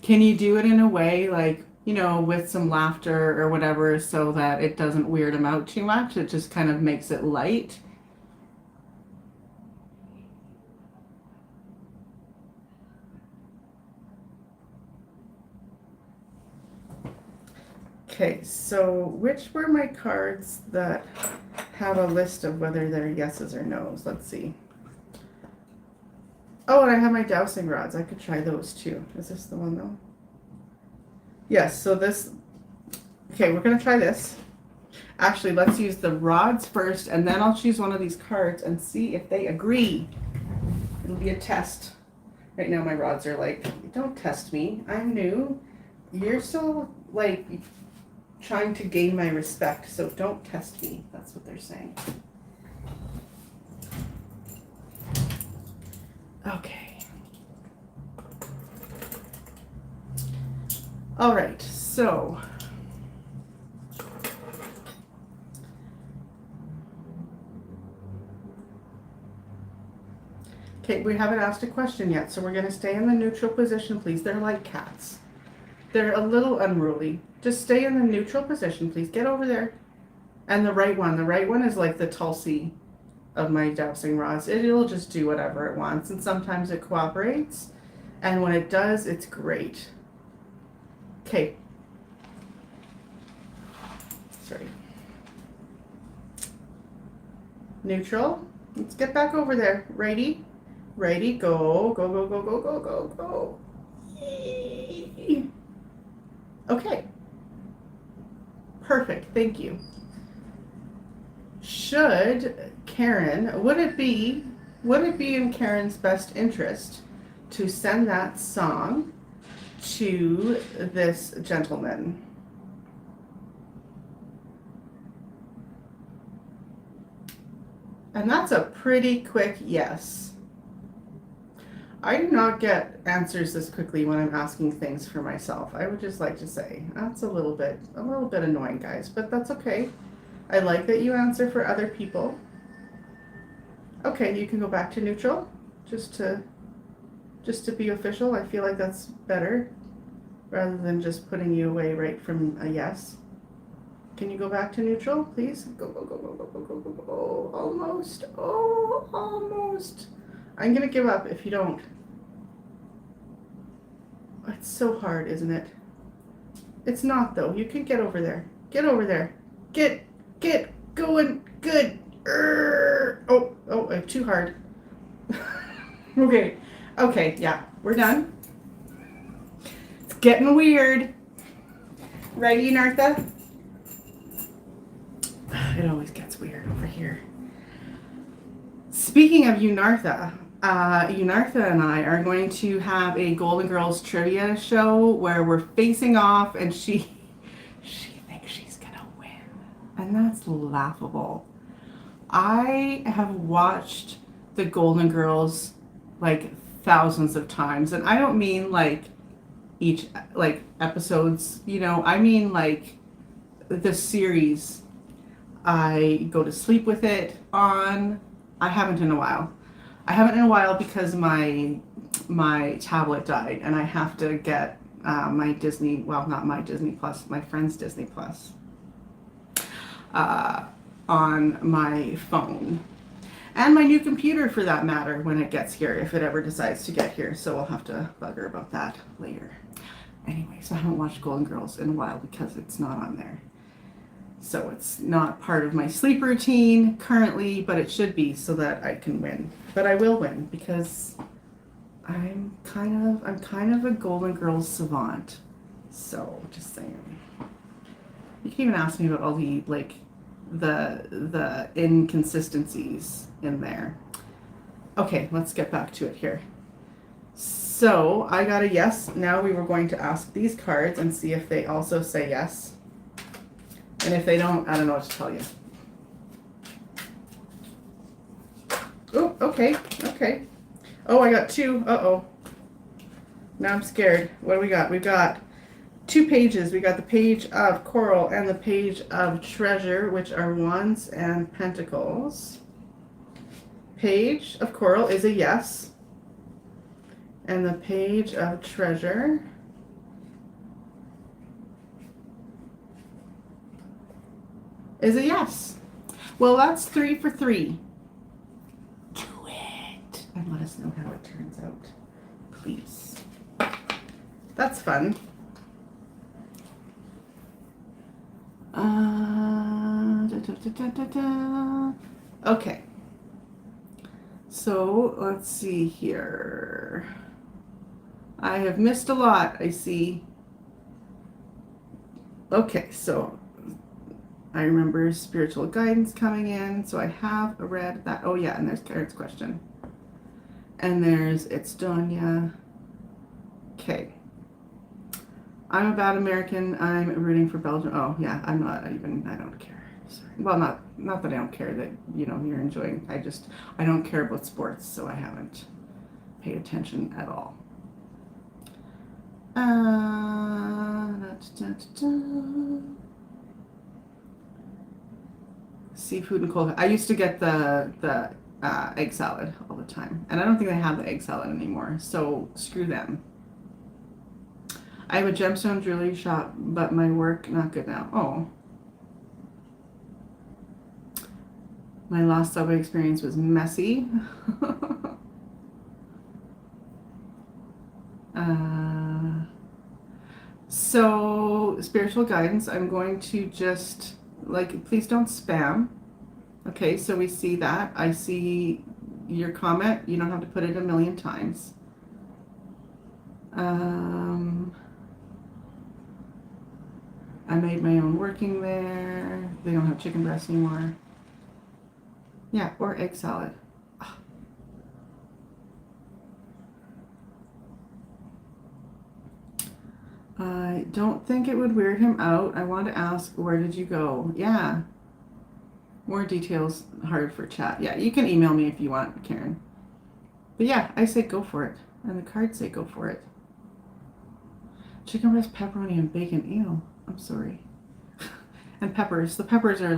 Can you do it in a way like, you know, with some laughter or whatever so that it doesn't weird him out too much? It just kind of makes it light. Okay, so which were my cards that have a list of whether they're yeses or nos? Let's see. Oh, and I have my dowsing rods. I could try those too. Is this the one though? Yes, so this, okay, we're gonna try this. Actually, let's use the rods first and then I'll choose one of these cards and see if they agree. It'll be a test. Right now my rods are like, don't test me. I'm new. You're still like trying to gain my respect, so don't test me. That's what they're saying. Okay. All right, so okay, we haven't asked a question yet, so we're going to stay in the neutral position, please. They're like cats. They're a little unruly. Just stay in the neutral position, please. Get over there. And the right one is like the Tulsi of my dowsing rods. It'll just do whatever it wants, and sometimes it cooperates. And when it does, it's great. Okay. Sorry. Neutral. Let's get back over there. Righty. Righty. Go. Go, go, go, go, go, go, go. Yay. Okay. Perfect. Thank you. Should Karen, would it be in Karen's best interest to send that song to this gentleman? And that's a pretty quick yes. I do not get answers this quickly when I'm asking things for myself. I would just like to say that's a little bit annoying, guys, but that's okay. I like that you answer for other people. Okay, you can go back to neutral just to be official. I feel like that's better rather than just putting you away right from a yes. Can you go back to neutral, please? Go, go, go, go, go, go, go, go, go. Almost. Oh, almost. I'm going to give up if you don't. It's so hard, isn't it? It's not, though. You can get over there. Get over there. Get going. Good. Oh, too hard. Okay, yeah, we're done. It's getting weird. Righty, Nartha? It always gets weird over here. Speaking of Unartha, Unartha and I are going to have a Golden Girls trivia show where we're facing off, and she thinks she's gonna win, and that's laughable. I have watched the Golden Girls like thousands of times, and I don't mean like each like episodes, I mean like the series. I go to sleep with it on. I haven't in a while because my tablet died, and I have to get my Disney, well, not my Disney Plus, my friend's Disney Plus on my phone. And my new computer, for that matter, when it gets here, if it ever decides to get here. So I'll have to bugger about that later. Anyway, so I haven't watched Golden Girls in a while because it's not on there. So it's not part of my sleep routine currently, but it should be so that I can win. But I will win because I'm kind of a Golden Girls savant. So just saying. You can even ask me about all the the inconsistencies in there. Okay, let's get back to it here. So I got a yes. Now we were going to ask these cards and see if they also say yes. And if they don't, I don't know what to tell you. Oh, okay. Oh, I got two. Uh-oh. Now I'm scared. What do we got? We've got 2 pages. We got the page of Coral and the page of Treasure, which are Wands and Pentacles. Page of Coral is a yes. And the page of Treasure is a yes. Well, that's 3 for 3. Do it. And let us know how it turns out, please. That's fun. Okay. So let's see here. I have missed a lot, I see. Okay, so I remember spiritual guidance coming in, so I have read that. Oh yeah, and there's Karen's question. And there's It's Donya. Okay. I'm a bad American. I'm rooting for Belgium. Oh yeah, I'm not even. I don't care. Sorry. Well, not that I don't care that you're enjoying. I don't care about sports, so I haven't paid attention at all. Da, da, da. Seafood and cold. I used to get the egg salad all the time, and I don't think they have the egg salad anymore. So screw them. I have a gemstone jewelry shop, but my work not good now. Oh, my last Subway experience was messy. So spiritual guidance. I'm going to just please don't spam. Okay, so we see that. I see your comment. You don't have to put it a million times. I made my own working there. They don't have chicken breast anymore. Yeah, or egg salad. I don't think it would weird him out. I want to ask, where did you go? Yeah. More details, hard for chat. Yeah, you can email me if you want, Karen. But yeah, I say go for it. And the cards say go for it. Chicken breast, pepperoni, and bacon. Ew. I'm sorry. And peppers. The peppers are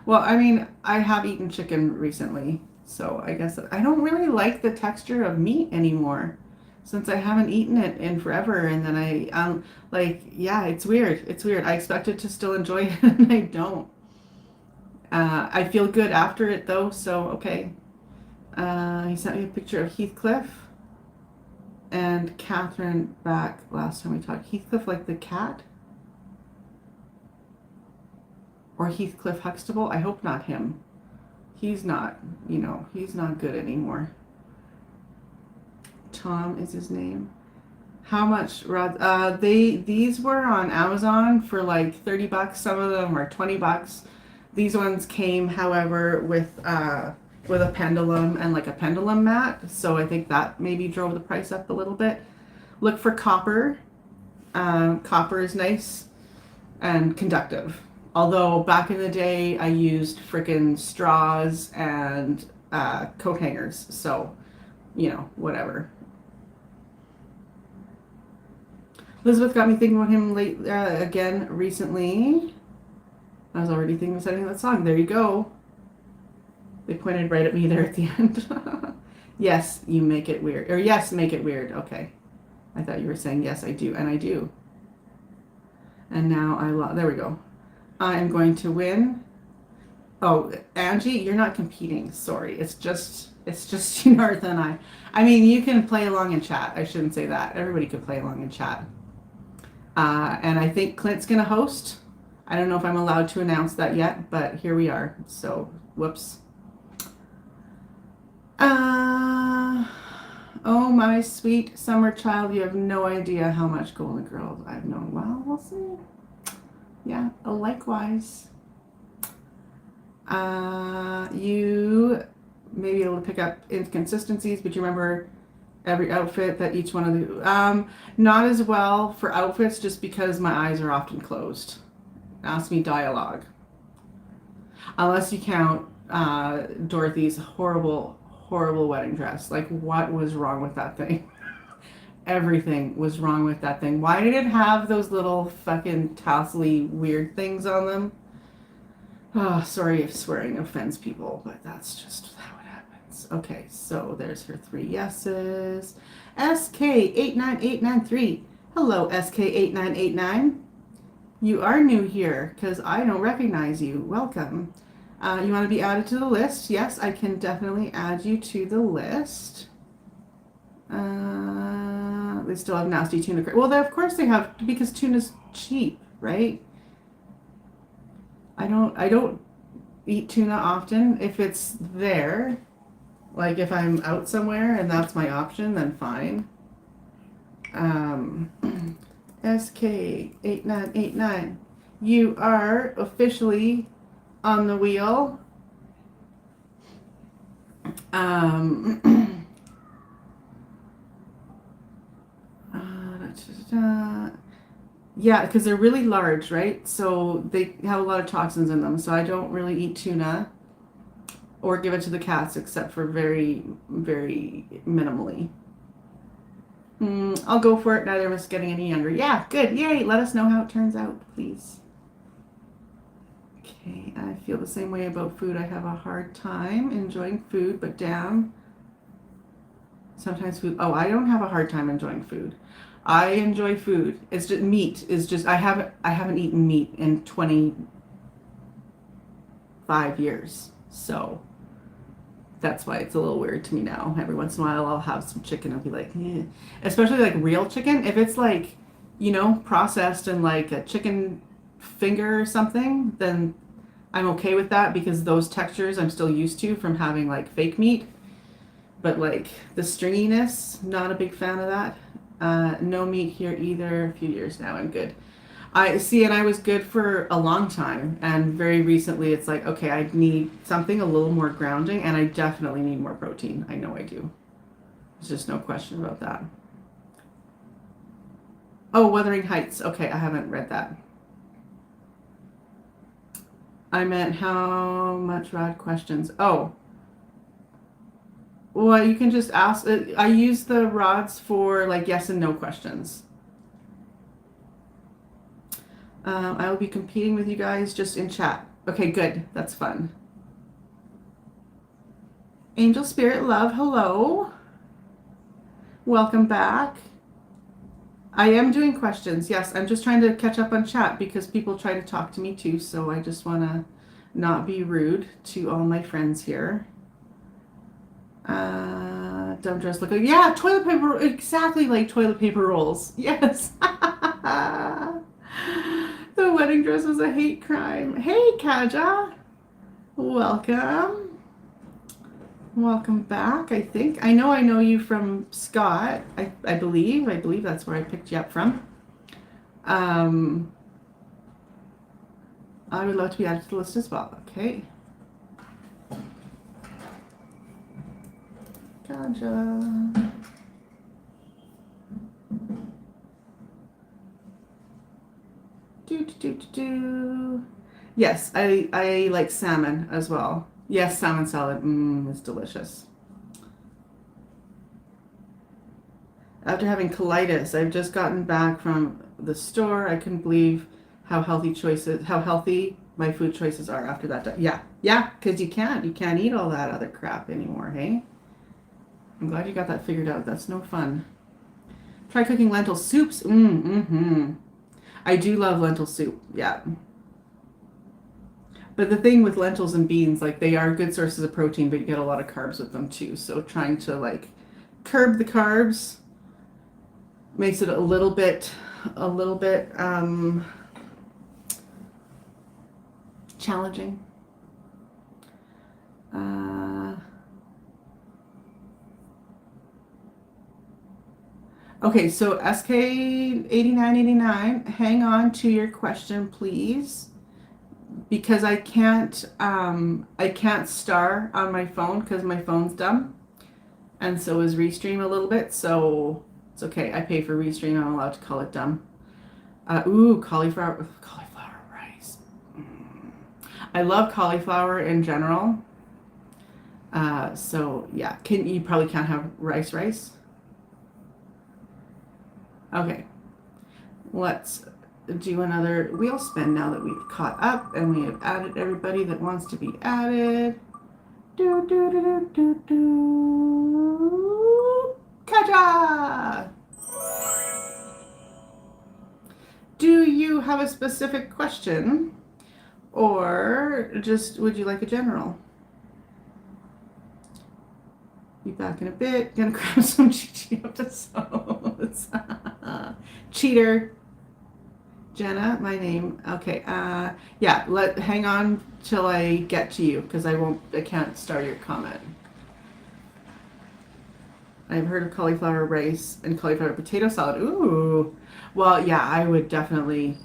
well, I mean, I have eaten chicken recently. So I guess I don't really like the texture of meat anymore. Since I haven't eaten it in forever, and then yeah, it's weird. It's weird. I expected to still enjoy it, and I don't. I feel good after it though, so okay. He sent me a picture of Heathcliff and Catherine back last time we talked. Heathcliff like the cat? Or Heathcliff Huxtable? I hope not him. He's not, he's not good anymore. Tom is his name. How much, Rod? These were on Amazon for like $30. Some of them are $20. These ones came, however, with a pendulum and like a pendulum mat. So I think that maybe drove the price up a little bit. Look for copper. Copper is nice and conductive. Although back in the day, I used frickin' straws and coat hangers. So, whatever. Elizabeth got me thinking about him again recently. I was already thinking of setting that song. There you go. They pointed right at me there at the end. Yes, you make it weird. Or yes, make it weird. Okay. I thought you were saying yes, I do. And I do. And now there we go. I'm going to win. Oh, Angie, you're not competing. Sorry. It's just Nartha and I. I mean, you can play along in chat. I shouldn't say that. Everybody could play along in chat. And I think Clint's going to host. I don't know if I'm allowed to announce that yet, but here we are. So, whoops. Oh, my sweet summer child, you have no idea how much Golden Girls I've known. Well, we'll see. Yeah, likewise. You may be able to pick up inconsistencies, but you remember every outfit that each one of the... not as well for outfits, just because my eyes are often closed. Ask me dialogue. Unless you count Dorothy's horrible wedding dress. Like, what was wrong with that thing? Everything was wrong with that thing. Why did it have those little fucking tassel-y weird things on them? Oh, sorry if swearing offends people, but that's just how it happens. Okay, so there's her 3 yeses. SK89893. Hello, SK8989. You are new here, because I don't recognize you. Welcome. You want to be added to the list? Yes, I can definitely add you to the list. They still have nasty tuna. Well, of course they have, because tuna's cheap, right? I don't eat tuna often. If it's there, like if I'm out somewhere and that's my option, then fine. SK8989, you are officially on the wheel. Yeah, because they're really large, right? So they have a lot of toxins in them. So I don't really eat tuna or give it to the cats except for very, very minimally. I'll go for it. Neither of us getting any younger. Yeah, good. Yay. Let us know how it turns out, please. Okay, I feel the same way about food. I have a hard time enjoying food, but damn, sometimes food. Oh, I don't have a hard time enjoying food. I enjoy food. It's just meat is just I haven't eaten meat in 25 years. So that's why it's a little weird to me now. Every once in a while I'll have some chicken. I'll be like, eh. Especially like real chicken. If it's like, processed in like a chicken finger or something, then I'm okay with that because those textures I'm still used to from having like fake meat. But like the stringiness, not a big fan of that. No meat here either. A few years now, I'm good. I see, and I was good for a long time, and very recently it's like, okay, I need something a little more grounding, and I definitely need more protein. I know I do. There's just no question about that. Oh, Wuthering Heights. Okay, I haven't read that. I meant how much rod questions. Oh, well, you can just ask. I use the rods for like yes and no questions. I will be competing with you guys just in chat. Okay, good. That's fun. Angel Spirit Love, hello. Welcome back. I am doing questions. Yes, I'm just trying to catch up on chat because people try to talk to me too. So I just want to not be rude to all my friends here. Dumb dress look like, yeah, toilet paper, exactly like toilet paper rolls. Yes. The wedding dress was a hate crime. Hey, Kaja. Welcome. Welcome back, I think. I know you from Scott, I believe. I believe that's where I picked you up from. I would love to be added to the list as well. Okay. Kaja. Do. Yes, I like salmon as well. Yes, salmon salad. It's delicious. After having colitis, I've just gotten back from the store. I couldn't believe how healthy my food choices are after that. Yeah, because you can't eat all that other crap anymore, hey? I'm glad you got that figured out. That's no fun. Try cooking lentil soups. I do love lentil soup, yeah. But the thing with lentils and beans, like they are good sources of protein, but you get a lot of carbs with them too. So trying to like curb the carbs makes it a little bit challenging. Okay, so SK8989, hang on to your question, please, because I can't star on my phone because my phone's dumb, and so is Restream a little bit. So it's okay. I pay for Restream. I'm allowed to call it dumb. Cauliflower rice. I love cauliflower in general. So yeah, you probably can't have rice. Okay, let's do another wheel spin now that we've caught up and we have added everybody that wants to be added. Kaja! Do you have a specific question or just would you like a general? Be back in a bit. Gonna grab some Chi episodes. Cheater. Jenna, my name. Okay. Yeah. Hang on till I get to you because I can't start your comment. I've heard of cauliflower rice and cauliflower potato salad. Ooh. Well, yeah, I would definitely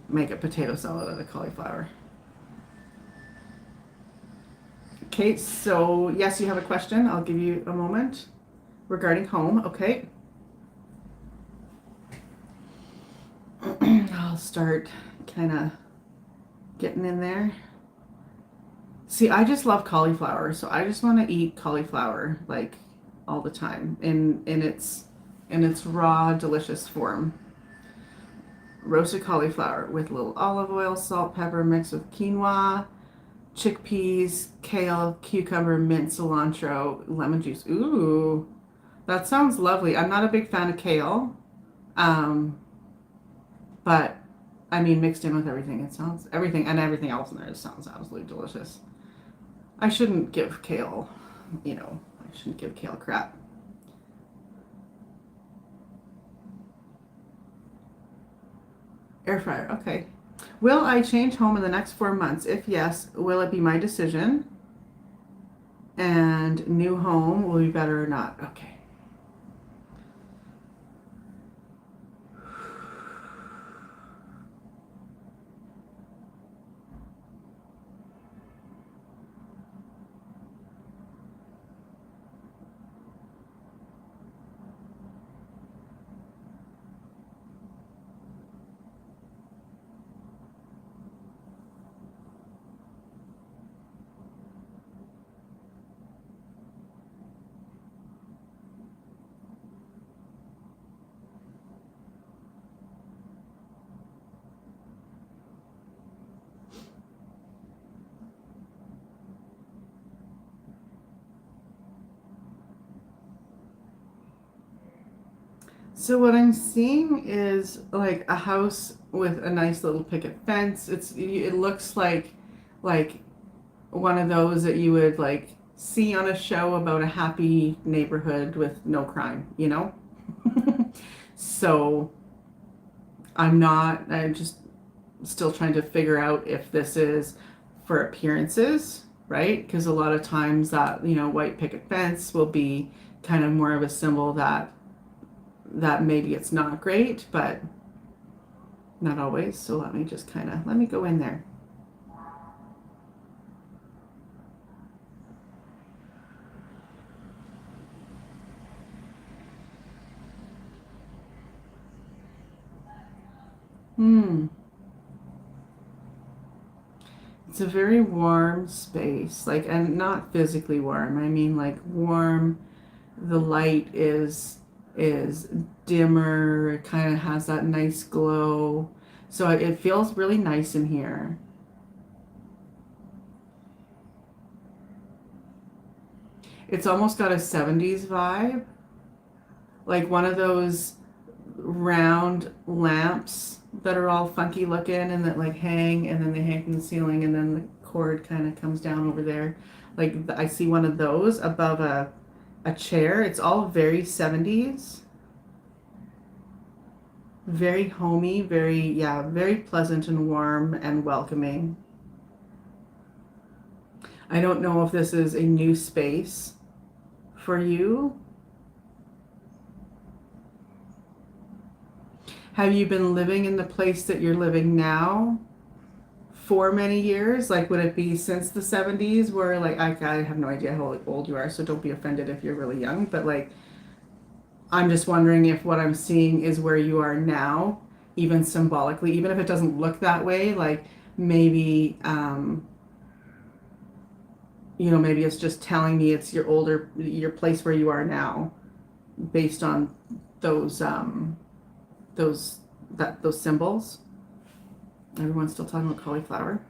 make a potato salad out of cauliflower. Okay, so yes, you have a question. I'll give you a moment regarding home. Okay. I'll start kind of getting in there. See, I just love cauliflower, so I just want to eat cauliflower like all the time in its raw, delicious form. Roasted cauliflower with a little olive oil, salt, pepper mixed with quinoa, chickpeas, kale, cucumber, mint, cilantro, lemon juice. Ooh, that sounds lovely. I'm not a big fan of kale, um, but I mean, mixed in with everything, it sounds everything else in there sounds absolutely delicious. I shouldn't give kale, I shouldn't give kale crap. Air fryer, okay. Will I change home in the next 4 months? If yes, will it be my decision? And new home will be better or not? Okay. So what I'm seeing is like a house with a nice little picket fence. It looks like one of those that you would like see on a show about a happy neighborhood with no crime, you know? So I'm just still trying to figure out if this is for appearances, right? Because a lot of times that, white picket fence will be kind of more of a symbol that maybe it's not great, but not always. So let me go in there. Hmm. It's a very warm space, like, and not physically warm. I mean, like warm. The light is dimmer. It kind of has that nice glow. So it feels really nice in here. It's almost got a 70s vibe, like one of those round lamps that are all funky looking and that like hang and then they hang from the ceiling and then the cord kind of comes down over there. Like I see one of those above a chair. It's all very 70s, very homey, very pleasant and warm and welcoming. I don't know if this is a new space for you. Have you been living in the place that you're living now for many years? Like, would it be since the 70s where, like, I have no idea how old you are, so don't be offended if you're really young, but, like, I'm just wondering if what I'm seeing is where you are now, even symbolically, even if it doesn't look that way, like, maybe, maybe it's just telling me it's your place where you are now based on those, those those symbols. Everyone's still talking about cauliflower.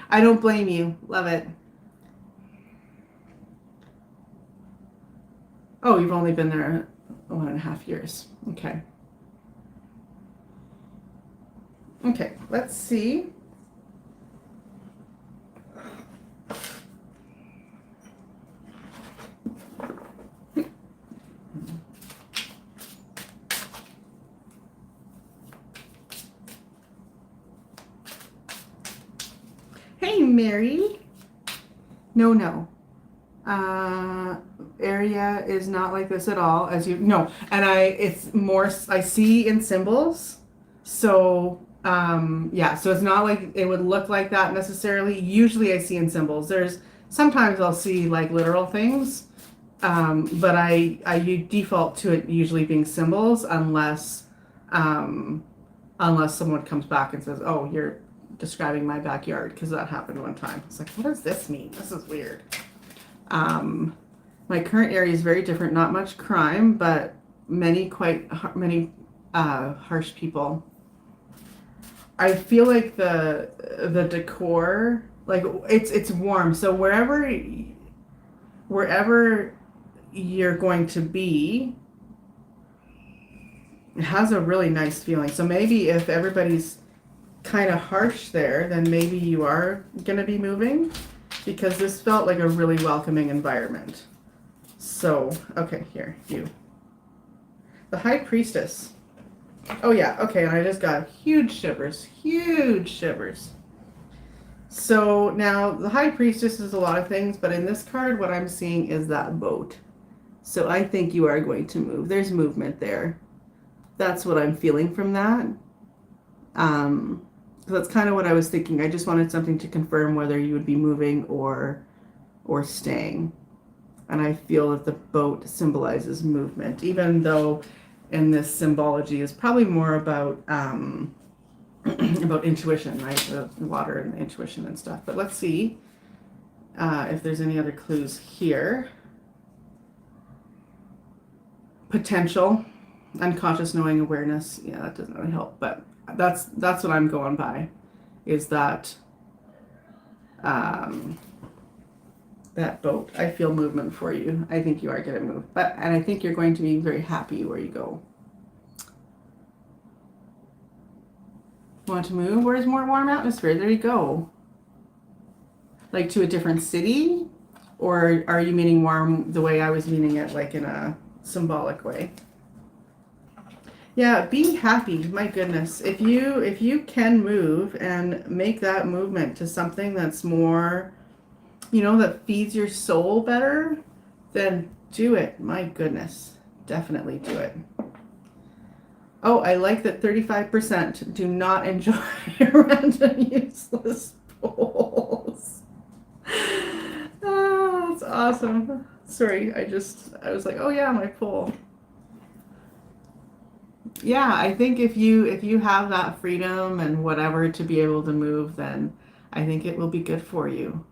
I don't blame you. Love it. Oh, you've only been there 1.5 years. Okay. Okay, let's see. Hey, Mary. No. Area is not like this at all, as you no. And it's more I see in symbols. So yeah, so it's not like it would look like that necessarily. Usually, I see in symbols. There's sometimes I'll see like literal things, but I default to it usually being symbols unless Unless someone comes back and says, oh, you're describing my backyard, because that happened one time. It's like, what does this mean? This is weird. My current area is very different. Not much crime, but many harsh people. I feel like the decor, like it's warm. So wherever you're going to be, it has a really nice feeling. So maybe if everybody's kind of harsh there, then maybe you are going to be moving, because this felt like a really welcoming environment. So, okay, here, you. The High Priestess. Oh yeah, okay, and I just got huge shivers. Huge shivers. So now the High Priestess is a lot of things, but in this card what I'm seeing is that boat. So I think you are going to move. There's movement there. That's what I'm feeling from that. That's kind of what I was thinking. I just wanted something to confirm whether you would be moving or staying. And I feel that the boat symbolizes movement, even though in this symbology is probably more about about intuition, right? The water and the intuition and stuff. But let's see if there's any other clues here. Potential, unconscious knowing, awareness. Yeah, that doesn't really help, but that's what I'm going by, is that that boat. I feel movement for you. I think you are going to move, and I think you're going to be very happy where you go. Want to move? Where's more warm atmosphere? There you go. Like to a different city, or are you meaning warm the way I was meaning it, like in a symbolic way? Yeah, be happy. My goodness, if you can move and make that movement to something that's more, that feeds your soul better, then do it. My goodness, definitely do it. Oh, I like that 35% do not enjoy random useless polls. Oh, that's awesome. Sorry, I was like, oh yeah, my poll. Yeah, I think if you have that freedom and whatever to be able to move, then I think it will be good for you.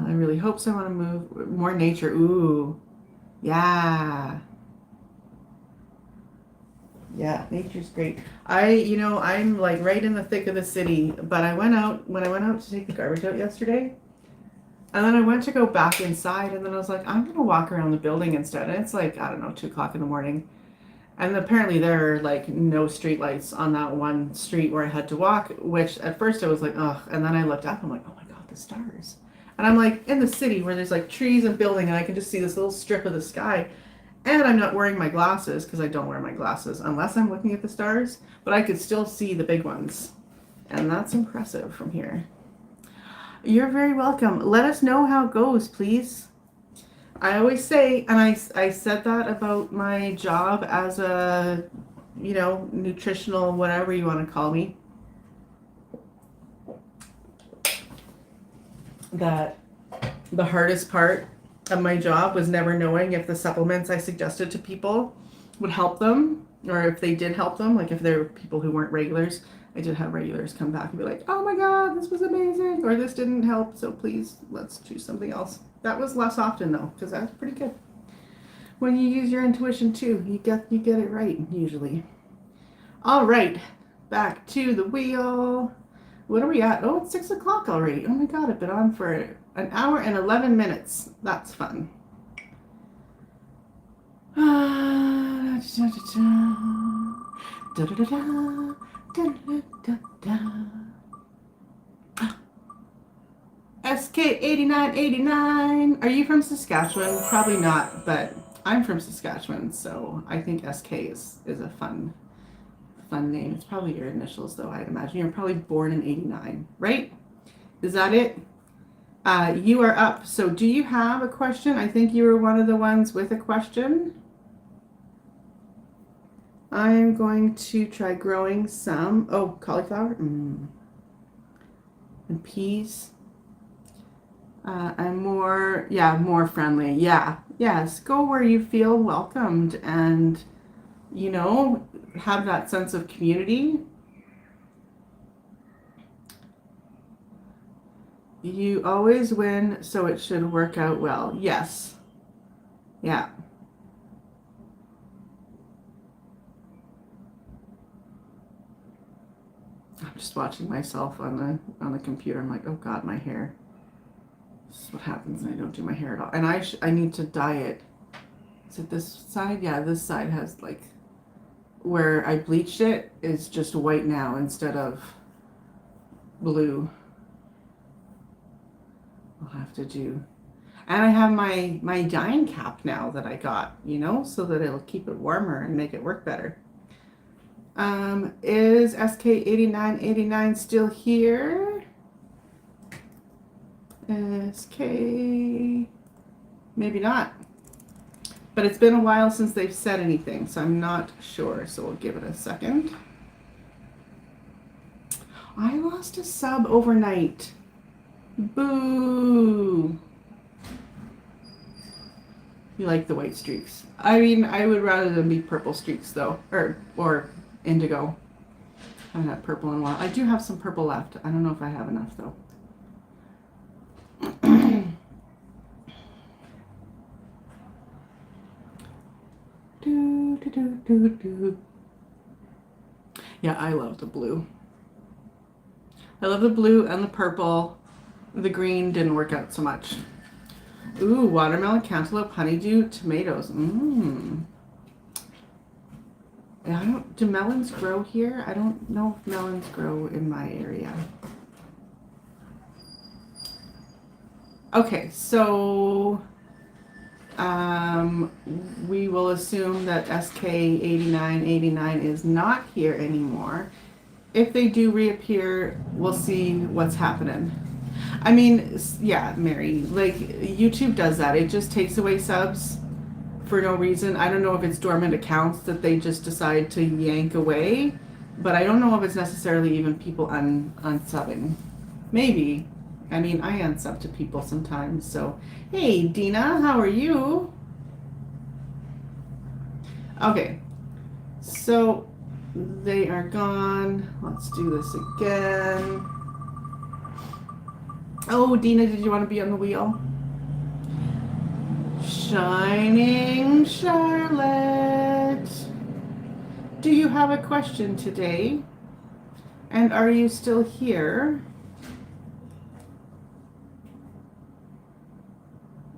I really hope so. I want to move more nature. Ooh, yeah. Yeah, nature's great. I'm like right in the thick of the city, but when I went out to take the garbage out yesterday, and then I went to go back inside, and then I was like, I'm gonna walk around the building instead. And it's like, I don't know, 2 o'clock in the morning. And apparently there are like no street lights on that one street where I had to walk, which at first I was like, ugh. And then I looked up, I'm like, oh my God, the stars. And I'm like in the city where there's like trees and building, and I can just see this little strip of the sky. And I'm not wearing my glasses, because I don't wear my glasses unless I'm looking at the stars, but I could still see the big ones. And that's impressive from here. You're very welcome. Let us know how it goes, please. I always say, and I said that about my job as a, nutritional, whatever you want to call me, that the hardest part of my job was never knowing if the supplements I suggested to people would help them, or if they did help them, like if there were people who weren't regulars. I did have regulars come back and be like, oh my God, this was amazing, or this didn't help, so please let's choose something else. That was less often though, because that's pretty good. When you use your intuition too, you get it right usually. All right, back to the wheel. What are we at? Oh, it's 6 o'clock already. Oh my God, I've been on for an hour and 11 minutes. That's fun. SK8989. Are you from Saskatchewan? Probably not, but I'm from Saskatchewan, so I think SK is a fun name. It's probably your initials, though, I'd imagine. You're probably born in 89, right? Is that it? You are up. So do you have a question? I think you were one of the ones with a question. I'm going to try growing some, cauliflower and peas. And more friendly. Yeah, yes. Go where you feel welcomed and you know, have that sense of community. You always win, so it should work out well. Yes. Yeah. I'm just watching myself on the computer. I'm like, oh God, my hair. This is what happens when I don't do my hair at all. And I need to dye it. Is it this side? Yeah, this side has like where I bleached it is just white now instead of blue. I'll have to do. And I have my dyeing cap now that I got, you know, so that it'll keep it warmer and make it work better. Is SK8989 still here? SK, maybe not. But it's been a while since they've said anything, so I'm not sure. So we'll give it a second. I lost a sub overnight. Boo. You like the white streaks. I mean, I would rather them be purple streaks though, or indigo. I haven't had purple in a while. I do have some purple left. I don't know if I have enough though. Yeah, I love the blue. I love the blue and the purple. The green didn't work out so much. Ooh, watermelon, cantaloupe, honeydew, tomatoes. Do melons grow here? I don't know if melons grow in my area. Okay, so we will assume that SK8989 is not here anymore. If they do reappear, we'll see what's happening. I mean, yeah, Mary, like YouTube does that. It just takes away subs for no reason. I don't know if it's dormant accounts that they just decide to yank away, but I don't know if it's necessarily even people unsubbing. Maybe. I mean, I unsub to people sometimes. So, hey, Dina, how are you? Okay, so they are gone. Let's do this again. Oh, Dina, did you want to be on the wheel? Shining Charlotte. Do you have a question today? And are you still here?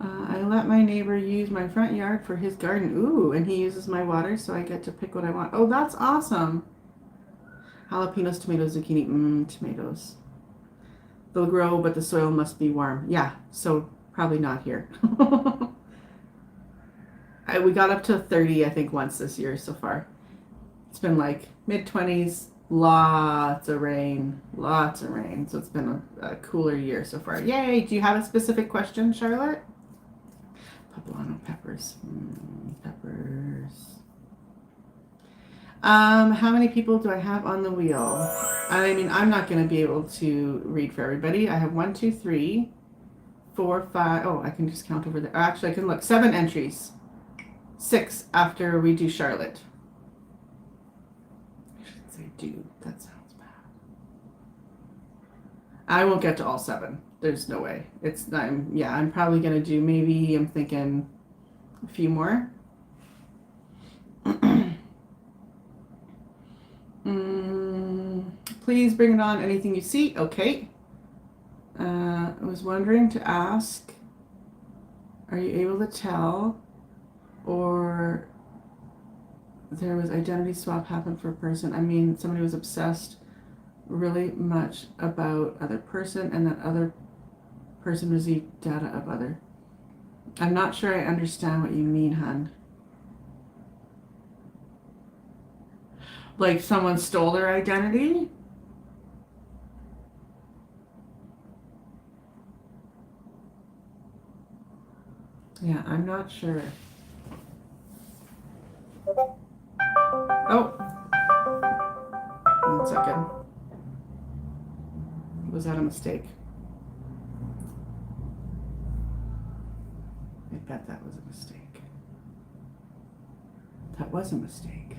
I let my neighbor use my front yard for his garden. Ooh, and he uses my water so I get to pick what I want. Oh, that's awesome. Jalapenos, tomatoes, zucchini. Tomatoes. They'll grow, but the soil must be warm. Yeah, so probably not here. We got up to 30, I think, once this year so far. It's been like mid-20s, lots of rain. So it's been a cooler year so far. Yay! Do you have a specific question, Charlotte? Poblano peppers. Peppers. How many people do I have on the wheel? I mean, I'm not going to be able to read for everybody. I have 1, 2, 3, 4, 5. Oh, I can just count over there. Actually, I can look. 7 entries. 6 after we do Charlotte. I should say do. That sounds bad. I won't get to all 7. There's no way. I'm probably going to do maybe, I'm thinking a few more. Please bring it on. Anything you see. Okay. I was wondering to ask, are you able to tell or there was identity swap happened for a person? I mean, somebody was obsessed really much about other person and that other person received data of other. I'm not sure I understand what you mean, hun. Like someone stole their identity? Yeah, I'm not sure. Oh. 1 second. Was that a mistake? I bet that was a mistake. That was a mistake.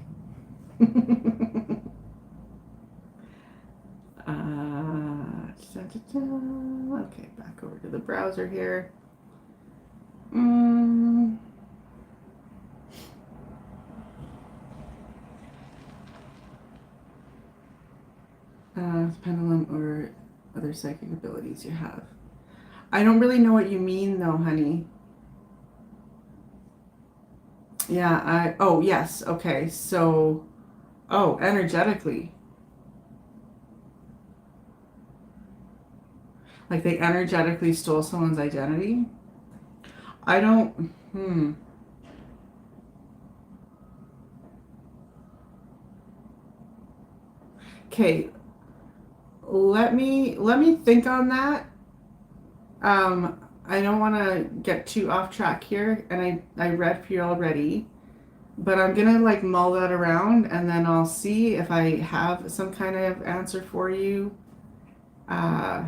Okay, back over to the browser here. Pendulum or other psychic abilities you have. I don't really know what you mean though, honey. Yeah, oh, yes, okay, so, oh, energetically. Like they energetically stole someone's identity? I don't, Okay, let me think on that. I don't want to get too off track here, and I read for you already, but I'm gonna like mull that around, and then I'll see if I have some kind of answer for you uh,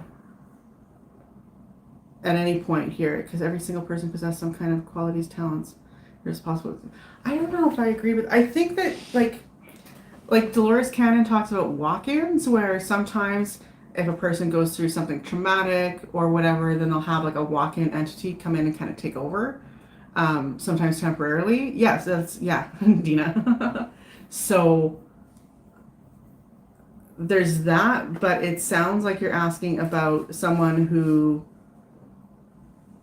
at any point here, because every single person possesses some kind of qualities, talents. There's possible. I don't know if I agree with. I think that like Dolores Cannon talks about walk-ins, where sometimes if a person goes through something traumatic or whatever, then they'll have like a walk-in entity come in and kind of take over, sometimes temporarily. Yes, that's, yeah, Dina. So there's that, but it sounds like you're asking about someone who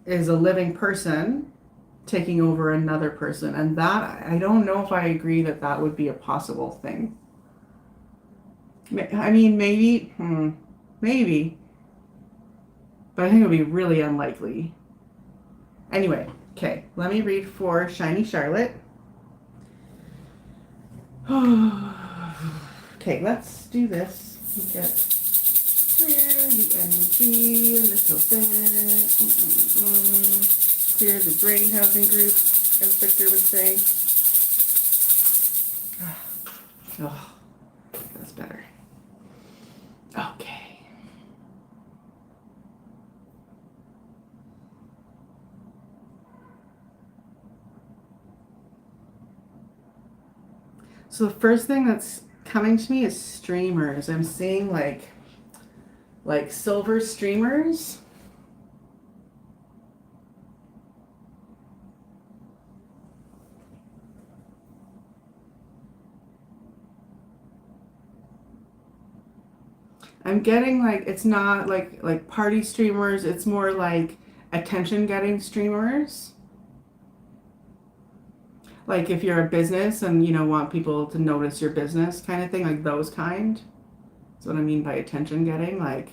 is a living person taking over another person, and that I don't know if I agree that that would be a possible thing. I mean, maybe, maybe, but I think it would be really unlikely. Anyway, okay, let me read for Shiny Charlotte. Okay, let's do this. Get clear the energy a little bit. Clear the brain housing group, as Victor would say. Oh, that's better. Okay. So the first thing that's coming to me is streamers. I'm seeing like silver streamers. I'm getting like it's not like party streamers, it's more like attention getting streamers. Like if you're a business and want people to notice your business kind of thing, like those kind. That's what I mean by attention getting, like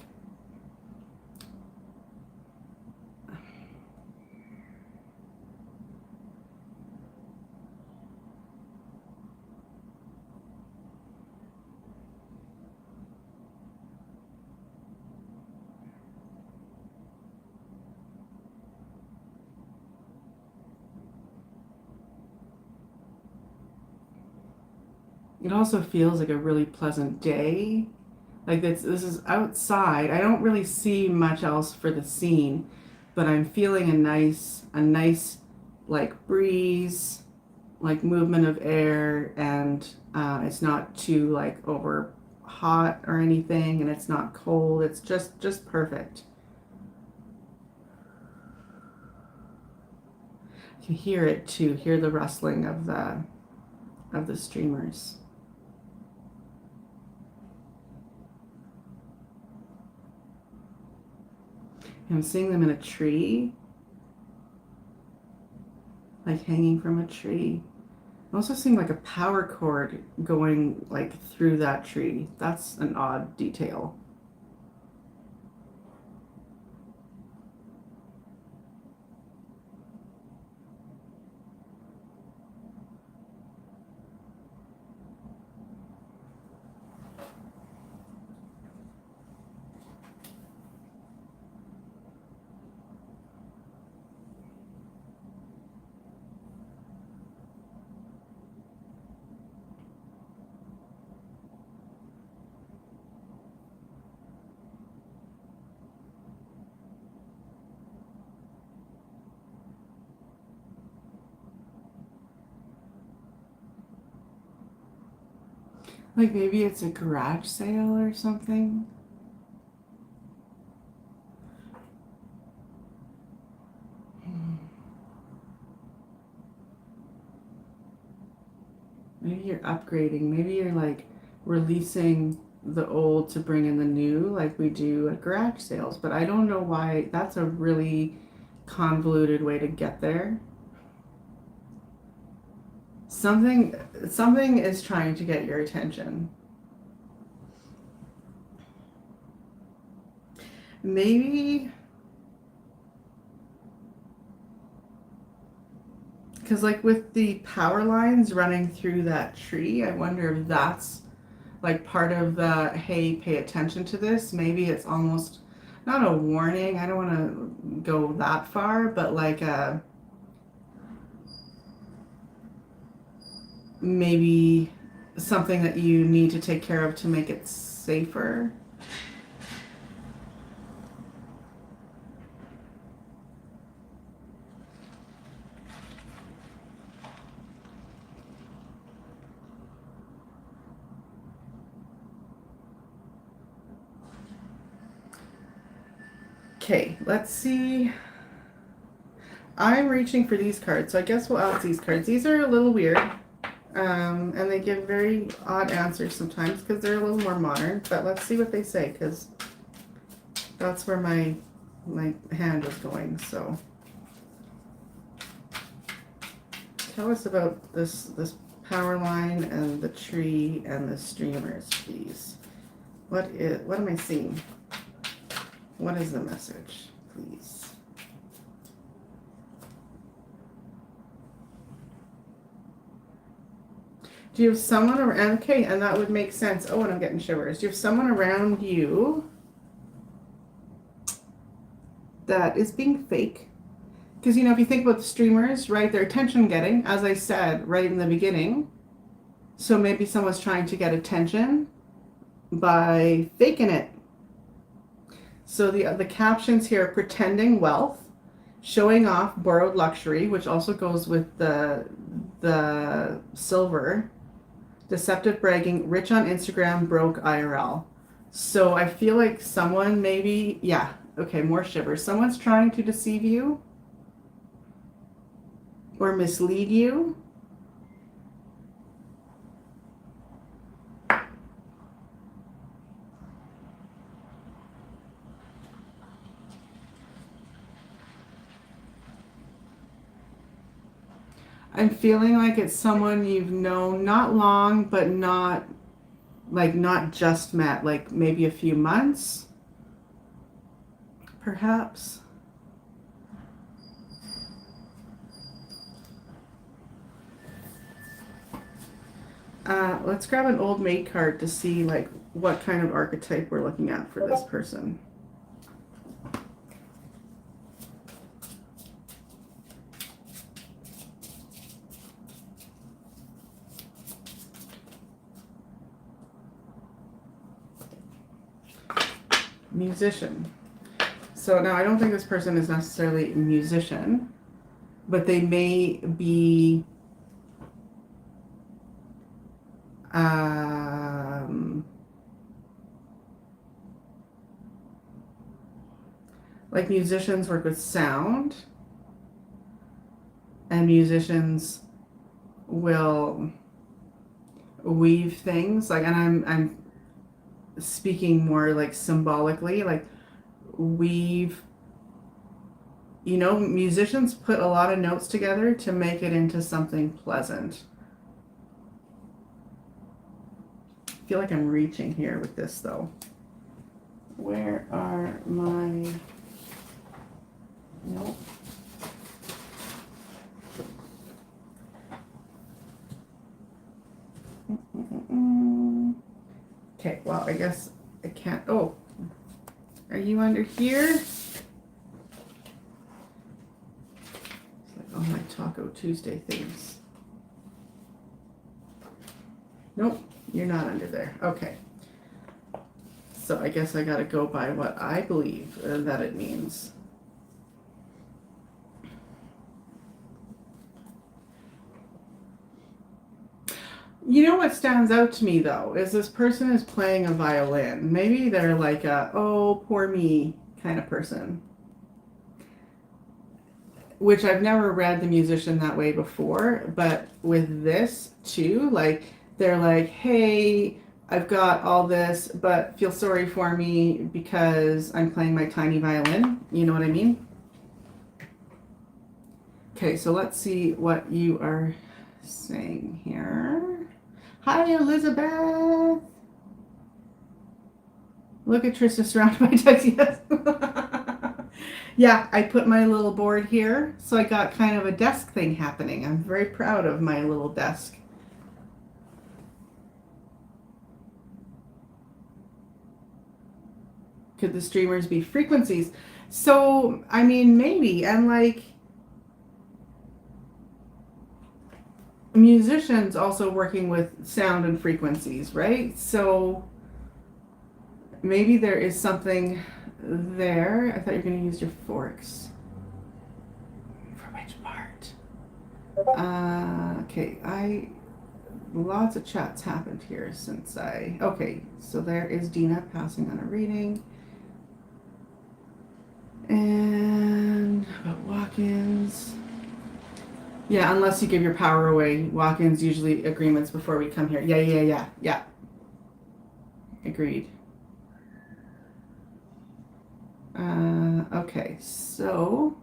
it also feels like a really pleasant day. Like this is outside. I don't really see much else for the scene, but I'm feeling a nice like breeze, like movement of air, and it's not too like over hot or anything, and it's not cold. It's just perfect. You can hear it too. Hear the rustling of the streamers. I'm seeing them in a tree, like hanging from a tree. I'm also seeing like a power cord going like through that tree. That's an odd detail. Like maybe it's a garage sale or something. Maybe you're upgrading. Maybe you're like releasing the old to bring in the new, like we do at garage sales. But I don't know why. That's a really convoluted way to get there. Something is trying to get your attention. Maybe because like with the power lines running through that tree, I wonder if that's like part of the, hey, pay attention to this. Maybe it's almost not a warning. I don't want to go that far, but like maybe something that you need to take care of to make it safer. Okay, let's see. I'm reaching for these cards, so I guess we'll ask these cards. These are a little weird, and they give very odd answers sometimes because they're a little more modern. But let's see what they say, because that's where my hand was going. So tell us about this power line and the tree and the streamers, please. What am I seeing? What is the message, please? Do you have someone around? Okay, and that would make sense. Oh, and I'm getting shivers. Do you have someone around you that is being fake? Because, if you think about the streamers, right, they're attention getting, as I said right in the beginning. So maybe someone's trying to get attention by faking it. So the captions here: pretending wealth, showing off borrowed luxury, which also goes with the silver, deceptive bragging, rich on Instagram, broke IRL. So I feel like someone maybe, yeah, okay, more shivers. Someone's trying to deceive you or mislead you. I'm feeling like it's someone you've known not long, but not just met, like maybe a few months, perhaps. Let's grab an old maid card to see like what kind of archetype we're looking at for this person. Musician. So now I don't think this person is necessarily a musician, but they may be like musicians work with sound, and musicians will weave things like, and I'm speaking more like symbolically, like weave, musicians put a lot of notes together to make it into something pleasant. I feel like I'm reaching here with this though. Where are my, nope. Okay, well, I guess I can't. Oh, are you under here? It's like all my Taco Tuesday things. Nope, you're not under there. Okay. So I guess I gotta go by what I believe that it means. You know what stands out to me though is this person is playing a violin. Maybe they're like a oh poor me kind of person, which I've never read the musician that way before. But with this too, like they're like, hey, I've got all this, but feel sorry for me because I'm playing my tiny violin. You know what I mean? Okay, so let's see what you are saying here. Hi, Elizabeth. Look at Trista surrounded by text. Yes. Yeah, I put my little board here, so I got kind of a desk thing happening. I'm very proud of my little desk. Could the streamers be frequencies? So, I mean, maybe. And like musicians also working with sound and frequencies, right? So maybe there is something there. I thought you were going to use your forks. For which part? Okay, lots of chats happened here since okay, so there is Dina passing on a reading. And about walk-ins. Yeah, unless you give your power away. Walk-ins usually agreements before we come here. Yeah. Agreed. Okay, so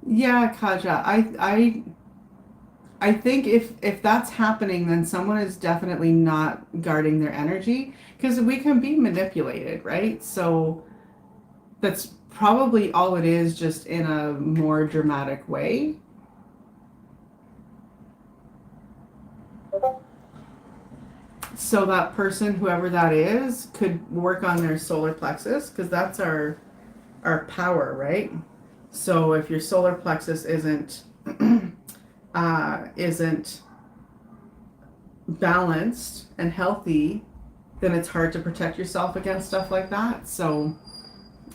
yeah, Kaja, I think if that's happening, then someone is definitely not guarding their energy because we can be manipulated, right? So that's probably all it is, just in a more dramatic way. So that person, whoever that is, could work on their solar plexus because that's our power, right? So if your solar plexus isn't balanced and healthy, then it's hard to protect yourself against stuff like that. So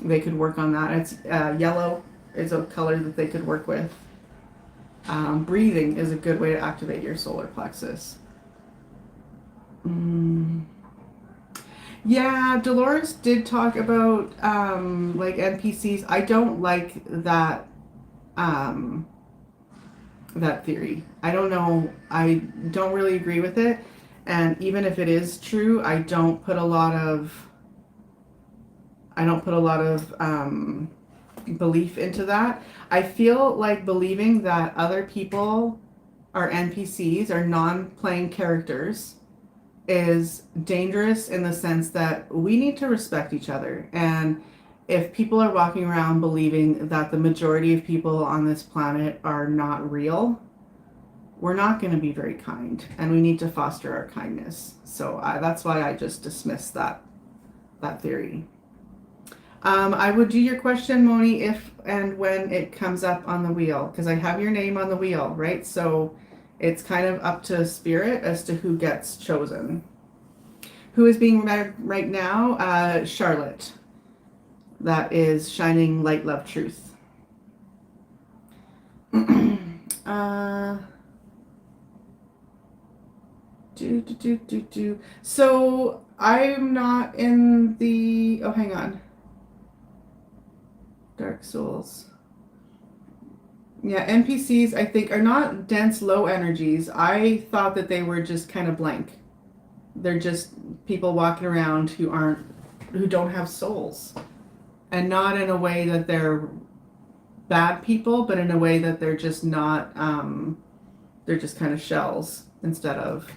they could work on that. It's yellow is a color that they could work with. Breathing is a good way to activate your solar plexus. Yeah, Dolores did talk about like NPCs. I don't like that theory. I don't know. I don't really agree with it. And even if it is true, I don't put a lot of belief into that. I feel like believing that other people are NPCs or non-playing characters is dangerous in the sense that we need to respect each other. And if people are walking around believing that the majority of people on this planet are not real, we're not going to be very kind, and we need to foster our kindness. So that's why I just dismiss that theory. I would do your question, Moni, if and when it comes up on the wheel, because I have your name on the wheel, right? So it's kind of up to spirit as to who gets chosen. Who is being read right now? Charlotte. That is Shining Light, Love, Truth. So I'm not in the. Oh, hang on. Dark Souls. Yeah, NPCs I think are not dense low energies. I thought that they were just kind of blank. They're just people walking around who don't have souls. And not in a way that they're bad people, but in a way that they're just not they're just kind of shells instead of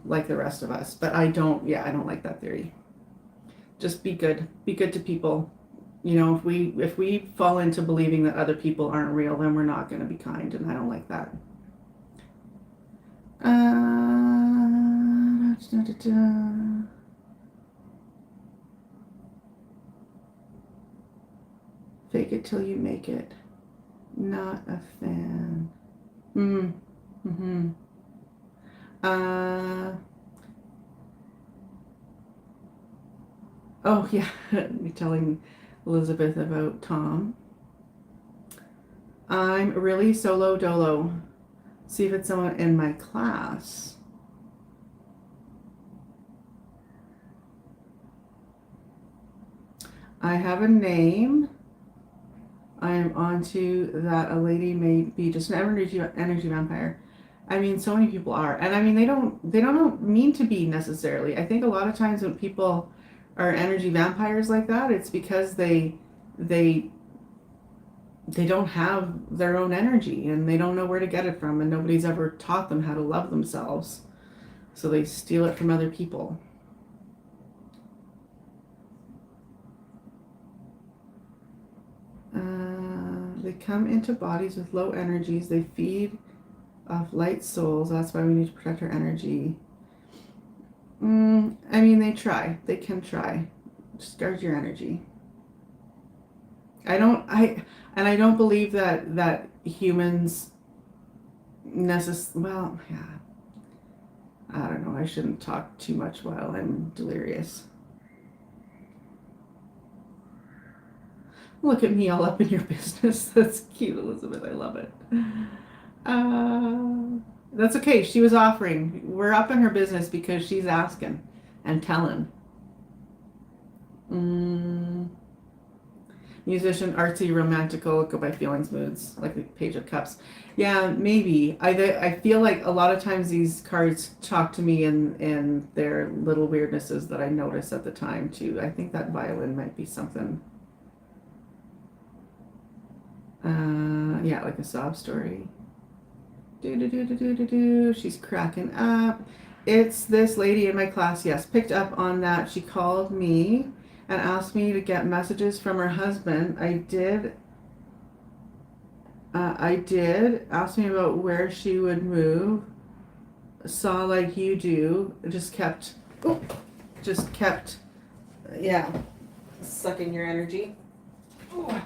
like the rest of us. But I don't like that theory. Just be good. Be good to people. If we fall into believing that other people aren't real, then we're not going to be kind, and I don't like that. Fake it till you make it. Not a fan. Mm-hmm. Oh yeah, you're telling Elizabeth about Tom. I'm really solo dolo. See if it's someone in my class. I have a name. I am onto that a lady may be just an energy vampire. I mean, so many people are, and I mean they don't mean to be necessarily. I think a lot of times when people are energy vampires like that, it's because they they don't have their own energy and they don't know where to get it from, and nobody's ever taught them how to love themselves, so they steal it from other people. They come into bodies with low energies. They feed off light souls. That's why we need to protect our energy. I mean, they try. They can try. Just guard your energy. I don't believe that humans well, yeah. I don't know. I shouldn't talk too much while I'm delirious. Look at me all up in your business. That's cute, Elizabeth. I love it. That's okay. She was offering. We're up in her business because she's asking and telling. Musician, artsy, romantical, go by feelings, moods, like the Page of Cups. Yeah, maybe. I feel like a lot of times these cards talk to me in their little weirdnesses that I notice at the time too. I think that violin might be something. Yeah, like a sob story. She's cracking up. It's this lady in my class, yes, picked up on that. She called me and asked me to get messages from her husband. I did. Asked me about where she would move. Saw like you do. Just kept, yeah, sucking your energy. Oh.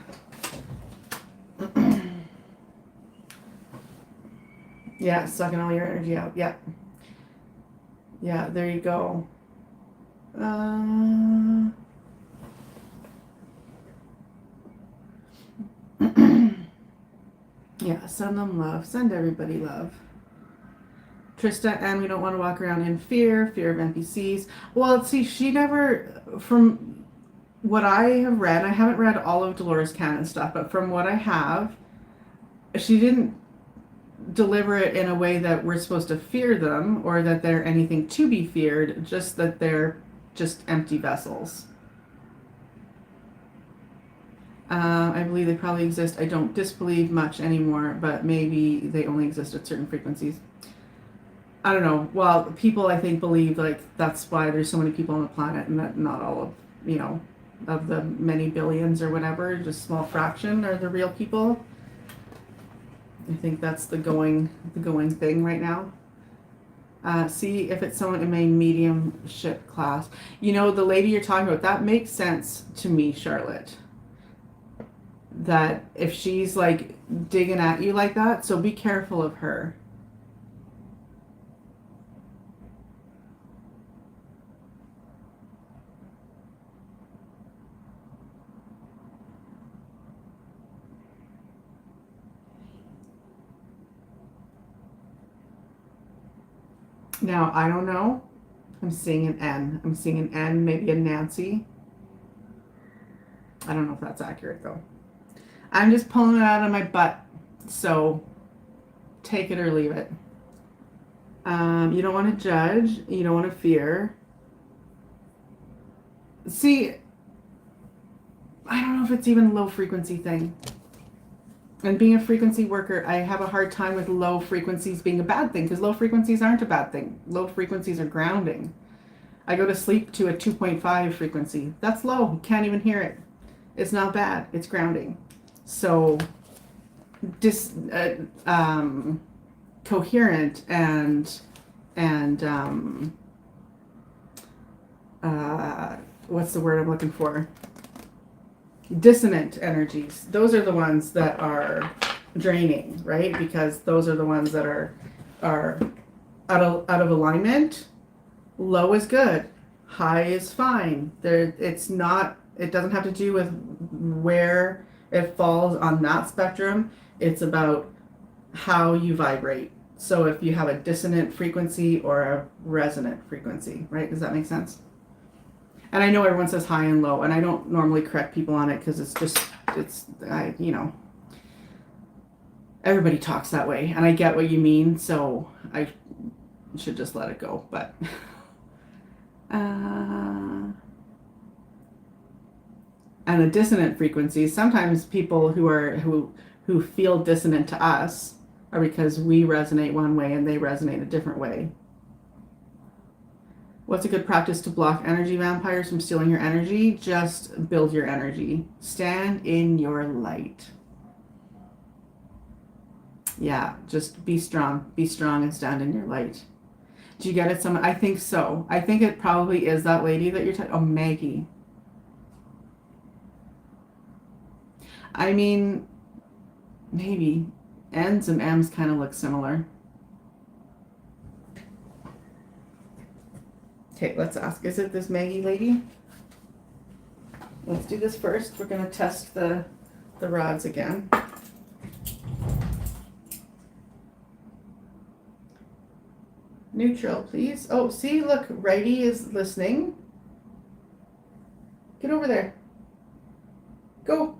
Yeah, sucking all your energy out. Yeah. Yeah, there you go. Yeah, send them love. Send everybody love. Trista, and we don't want to walk around in fear of NPCs. Well, see, she never, from what I have read, I haven't read all of Dolores Cannon stuff, but from what I have, she didn't deliver it in a way that we're supposed to fear them or that they're anything to be feared, just that they're just empty vessels. I believe they probably exist. I don't disbelieve much anymore, but maybe they only exist at certain frequencies. I don't know. Well, people I think believe like that's why there's so many people on the planet and that not all of, of the many billions or whatever, just a small fraction are the real people. I think that's the going thing right now. See if it's someone in my mediumship class. The lady you're talking about, that makes sense to me, Charlotte. That if she's like digging at you like that, so be careful of her. Now, I don't know. I'm seeing an N. I'm seeing an N, maybe a Nancy. I don't know if that's accurate, though. I'm just pulling it out of my butt. So, take it or leave it. You don't want to judge. You don't want to fear. See, I don't know if it's even a low frequency thing. And being a frequency worker, I have a hard time with low frequencies being a bad thing because low frequencies aren't a bad thing. Low frequencies are grounding. I go to sleep to a 2.5 frequency. That's low. You can't even hear it. It's not bad. It's grounding. So, coherent and what's the word I'm looking for? Dissonant energies. Those are the ones that are draining, right? Because those are the ones that are out of alignment. Low is good. High is fine. It doesn't have to do with where it falls on that spectrum. It's about how you vibrate. So if you have a dissonant frequency or a resonant frequency, right? Does that make sense? And I know everyone says high and low, and I don't normally correct people on it because everybody talks that way, and I get what you mean, so I should just let it go. But and the dissonant frequencies, sometimes people who feel dissonant to us are because we resonate one way and they resonate a different way. What's a good practice to block energy vampires from stealing your energy? Just build your energy. Stand in your light. Yeah, just be strong. Be strong and stand in your light. Do you get it? I think so. I think it probably is that lady that you're talking. Oh, Maggie. I mean, maybe. N's and M's kind of look similar. Okay, let's ask. Is it this Maggie lady? Let's do this first. We're going to test the rods again. Neutral, please. Oh, see, look, righty is listening. Get over there. Go.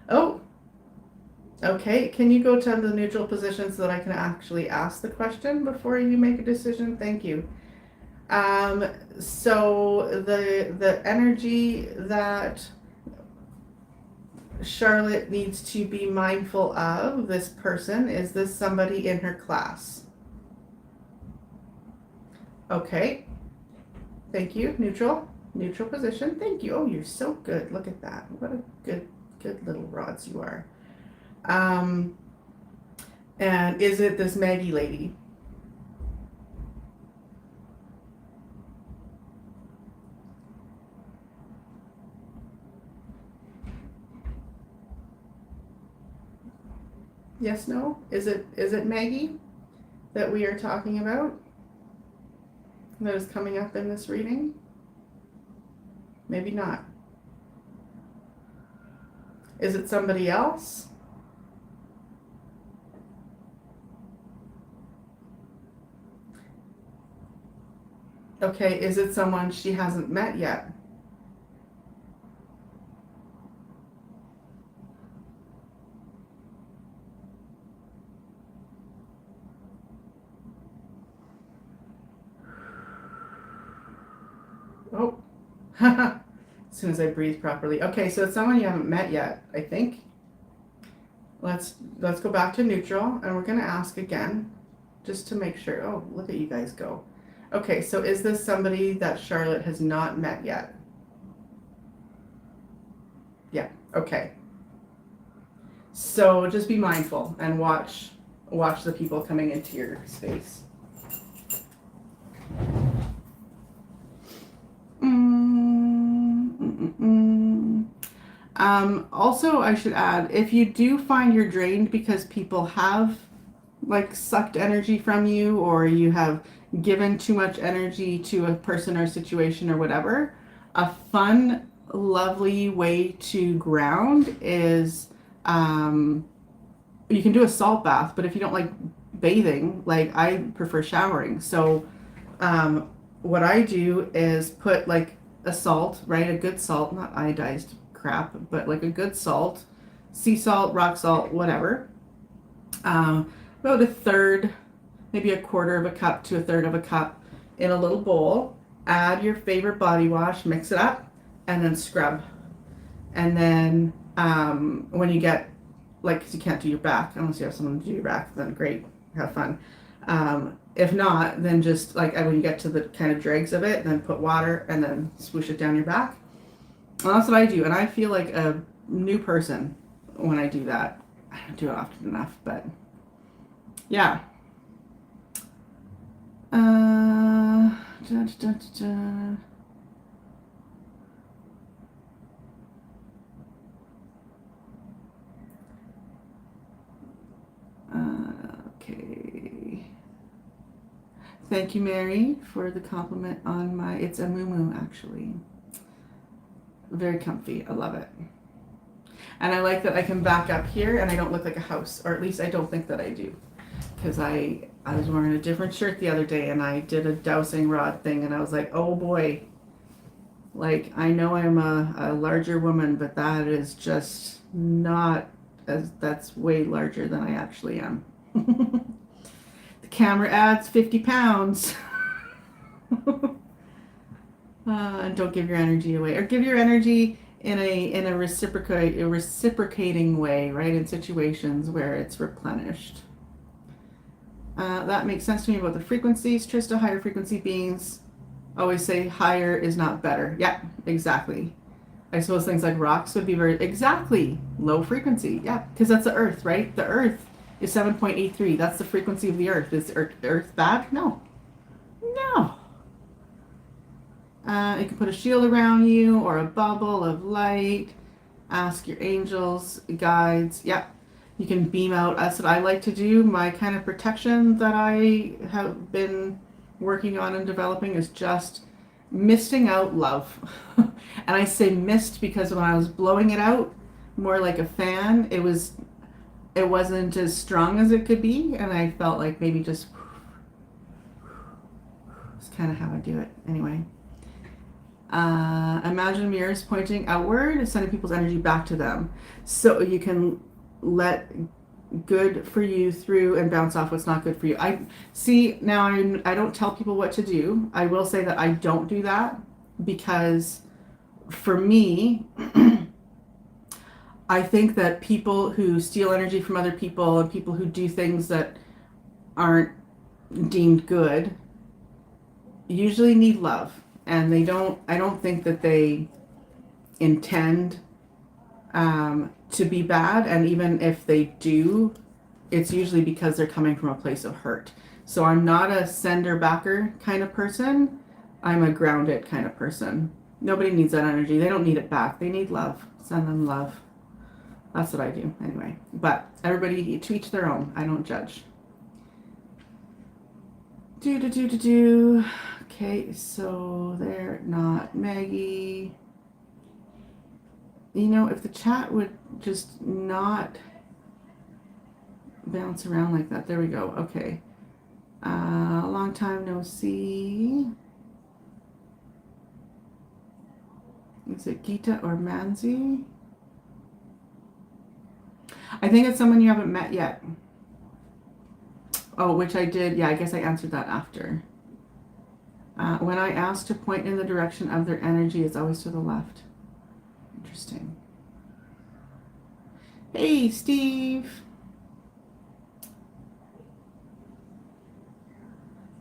Oh. Okay, can you go to the neutral position so that I can actually ask the question before you make a decision? Thank you. So the energy that Charlotte needs to be mindful of, this person, is this somebody in her class? Okay. Thank you. Neutral position. Thank you. Oh, you're so good. Look at that. What a good little rods you are. And is it this Maggie lady? Yes, no? Is it Maggie that we are talking about that is coming up in this reading? Maybe not. Is it somebody else? Okay, is it someone she hasn't met yet? Oh, as soon as I breathe properly. Okay, so it's someone you haven't met yet, I think. Let's go back to neutral, and we're going to ask again, just to make sure. Oh, look at you guys go. Okay, so is this somebody that Charlotte has not met yet? Yeah, okay. So just be mindful and watch the people coming into your space. Also, I should add, if you do find you're drained because people have like sucked energy from you, or you have given too much energy to a person or situation or whatever, a fun, lovely way to ground is you can do a salt bath, but if you don't like bathing, like I prefer showering. So what I do is put like a salt, right? A good salt, not iodized crap, but like a good salt, sea salt, rock salt, whatever. About a third, maybe a quarter of a cup to a third of a cup in a little bowl. Add your favorite body wash, mix it up, and then scrub. And then when you get, like, 'cause you can't do your back unless you have someone to do your back, then great, have fun. If not, then just like when you get to the kind of dregs of it, then put water and then swoosh it down your back. Well, that's what I do, and I feel like a new person when I do that. I don't do it often enough, but yeah. Da, da, da, da. Okay. Thank you, Mary, for the compliment on my, it's a moo actually. Very comfy. I love it. And I like that I can back up here and I don't look like a house, or at least I don't think that I do. Because I was wearing a different shirt the other day and I did a dowsing rod thing and I was like, oh boy. Like, I know I'm a larger woman, but that is just not, that's way larger than I actually am. The camera adds 50 pounds. And don't give your energy away, or give your energy in a reciprocating way, right? In situations where it's replenished. That makes sense to me about the frequencies. Trista, higher frequency beings always say higher is not better. Yeah, exactly. I suppose things like rocks would be exactly low frequency. Yeah, because that's the Earth, right? The Earth is 7.83. That's the frequency of the Earth. Is Earth bad? No. No. You can put a shield around you or a bubble of light. Ask your angels, guides. Yeah. You can beam out. That's what I like to do. My kind of protection that I have been working on and developing is just misting out love. And I say mist because when I was blowing it out, more like a fan, it wasn't as strong as it could be, and I felt like maybe just it's kind of how I do it. Anyway. Imagine mirrors pointing outward, sending people's energy back to them. So you can let good for you through and bounce off what's not good for you. I see now I don't tell people what to do. I will say that I don't do that because for me, I think that people who steal energy from other people and people who do things that aren't deemed good usually need love. And I don't think that they intend to be bad. And even if they do, it's usually because they're coming from a place of hurt. So I'm not a sender backer kind of person. I'm a grounded kind of person. Nobody needs that energy. They don't need it back. They need love. Send them love. That's what I do anyway. But everybody to each their own. I don't judge. Okay, so they're not Maggie. You know, if the chat would just not bounce around like that. There we go. Okay. Long time no see. Is it Gita or Manzi? I think it's someone you haven't met yet. Oh, which I did. Yeah, I guess I answered that after. When I ask to point in the direction of their energy, it's always to the left. Interesting. Hey, Steve.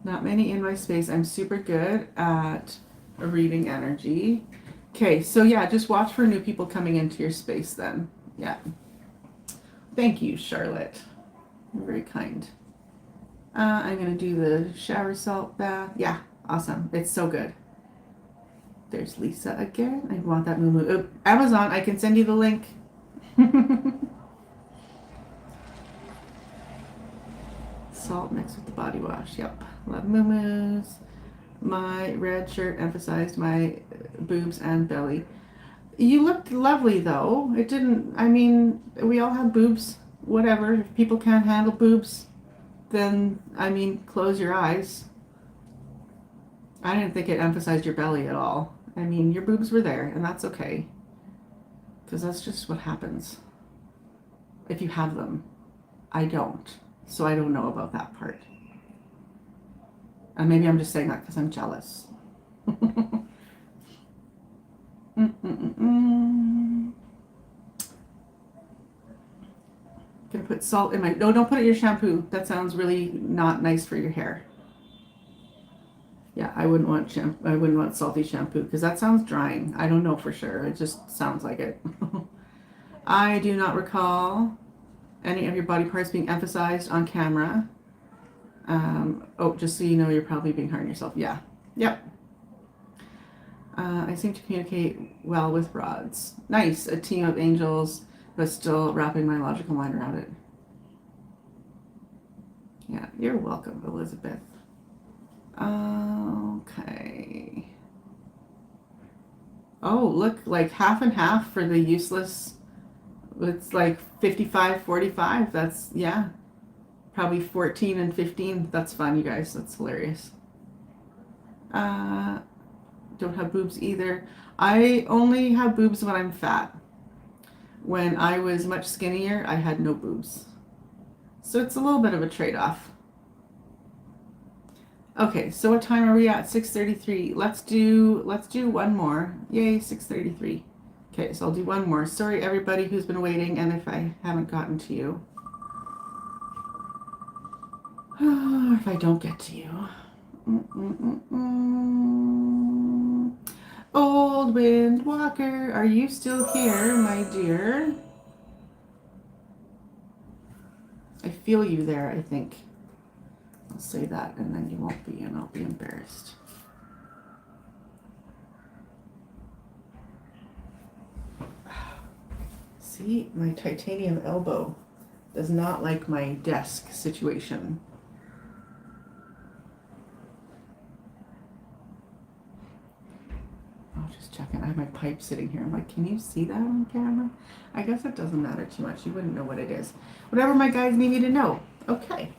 Not many in my space. I'm super good at reading energy. Okay, so yeah, just watch for new people coming into your space then. Yeah. Thank you, Charlotte. You're very kind. I'm going to do the shower salt bath. Yeah, awesome. It's so good. There's Lisa again. I want that moo. Amazon, I can send you the link. Salt mixed with the body wash. Yep. Love moo-moos. My red shirt emphasized my boobs and belly. You looked lovely though. It didn't, I mean, we all have boobs. Whatever. If people can't handle boobs, then, I mean, close your eyes. I didn't think it emphasized your belly at all. I mean, your boobs were there, and that's okay. Because that's just what happens. If you have them. I don't. So I don't know about that part. And maybe I'm just saying that because I'm jealous. Gonna put salt in my... No, don't put it in your shampoo. That sounds really not nice for your hair. Yeah, I wouldn't want salty shampoo because that sounds drying. I don't know for sure. It just sounds like it. I do not recall any of your body parts being emphasized on camera. Oh, just so you know, you're probably being hard on yourself. Yeah. Yep. I seem to communicate well with rods. Nice. A team of angels, but still wrapping my logical mind around it. Yeah, you're welcome, Elizabeth. Okay. Oh, look, like half and half for the useless. It's like 55, 45. That's, yeah, probably 14 and 15. That's fun, you guys. That's hilarious. Uh, don't have boobs either. I only have boobs when I'm fat. When I was much skinnier, I had no boobs. So it's a little bit of a trade-off. Okay, so what time are we at? 6:33. Let's do one more. Yay, 6:33. Okay, so I'll do one more. Sorry everybody who's been waiting and if I haven't gotten to you. Or if I don't get to you. Mm-mm-mm-mm. Old Wind Walker, are you still here, my dear? I feel you there, I think. I'll say that and then you won't be and I'll be embarrassed. See, my titanium elbow does not like my desk situation. I'll just check it. I have my pipe sitting here. I'm like, can you see that on camera? I guess it doesn't matter too much. You wouldn't know what it is. Whatever my guys need me to know. Okay.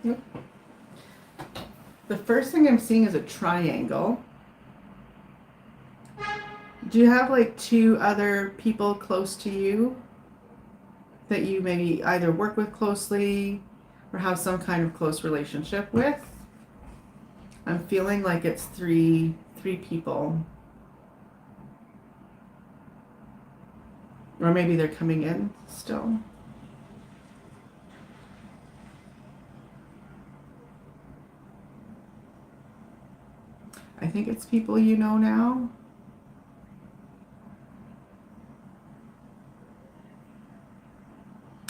Yep. The first thing I'm seeing is a triangle. Do you have like two other people close to you that you maybe either work with closely or have some kind of close relationship with? I'm feeling like it's three people. Or maybe they're coming in still. I think it's people you know now.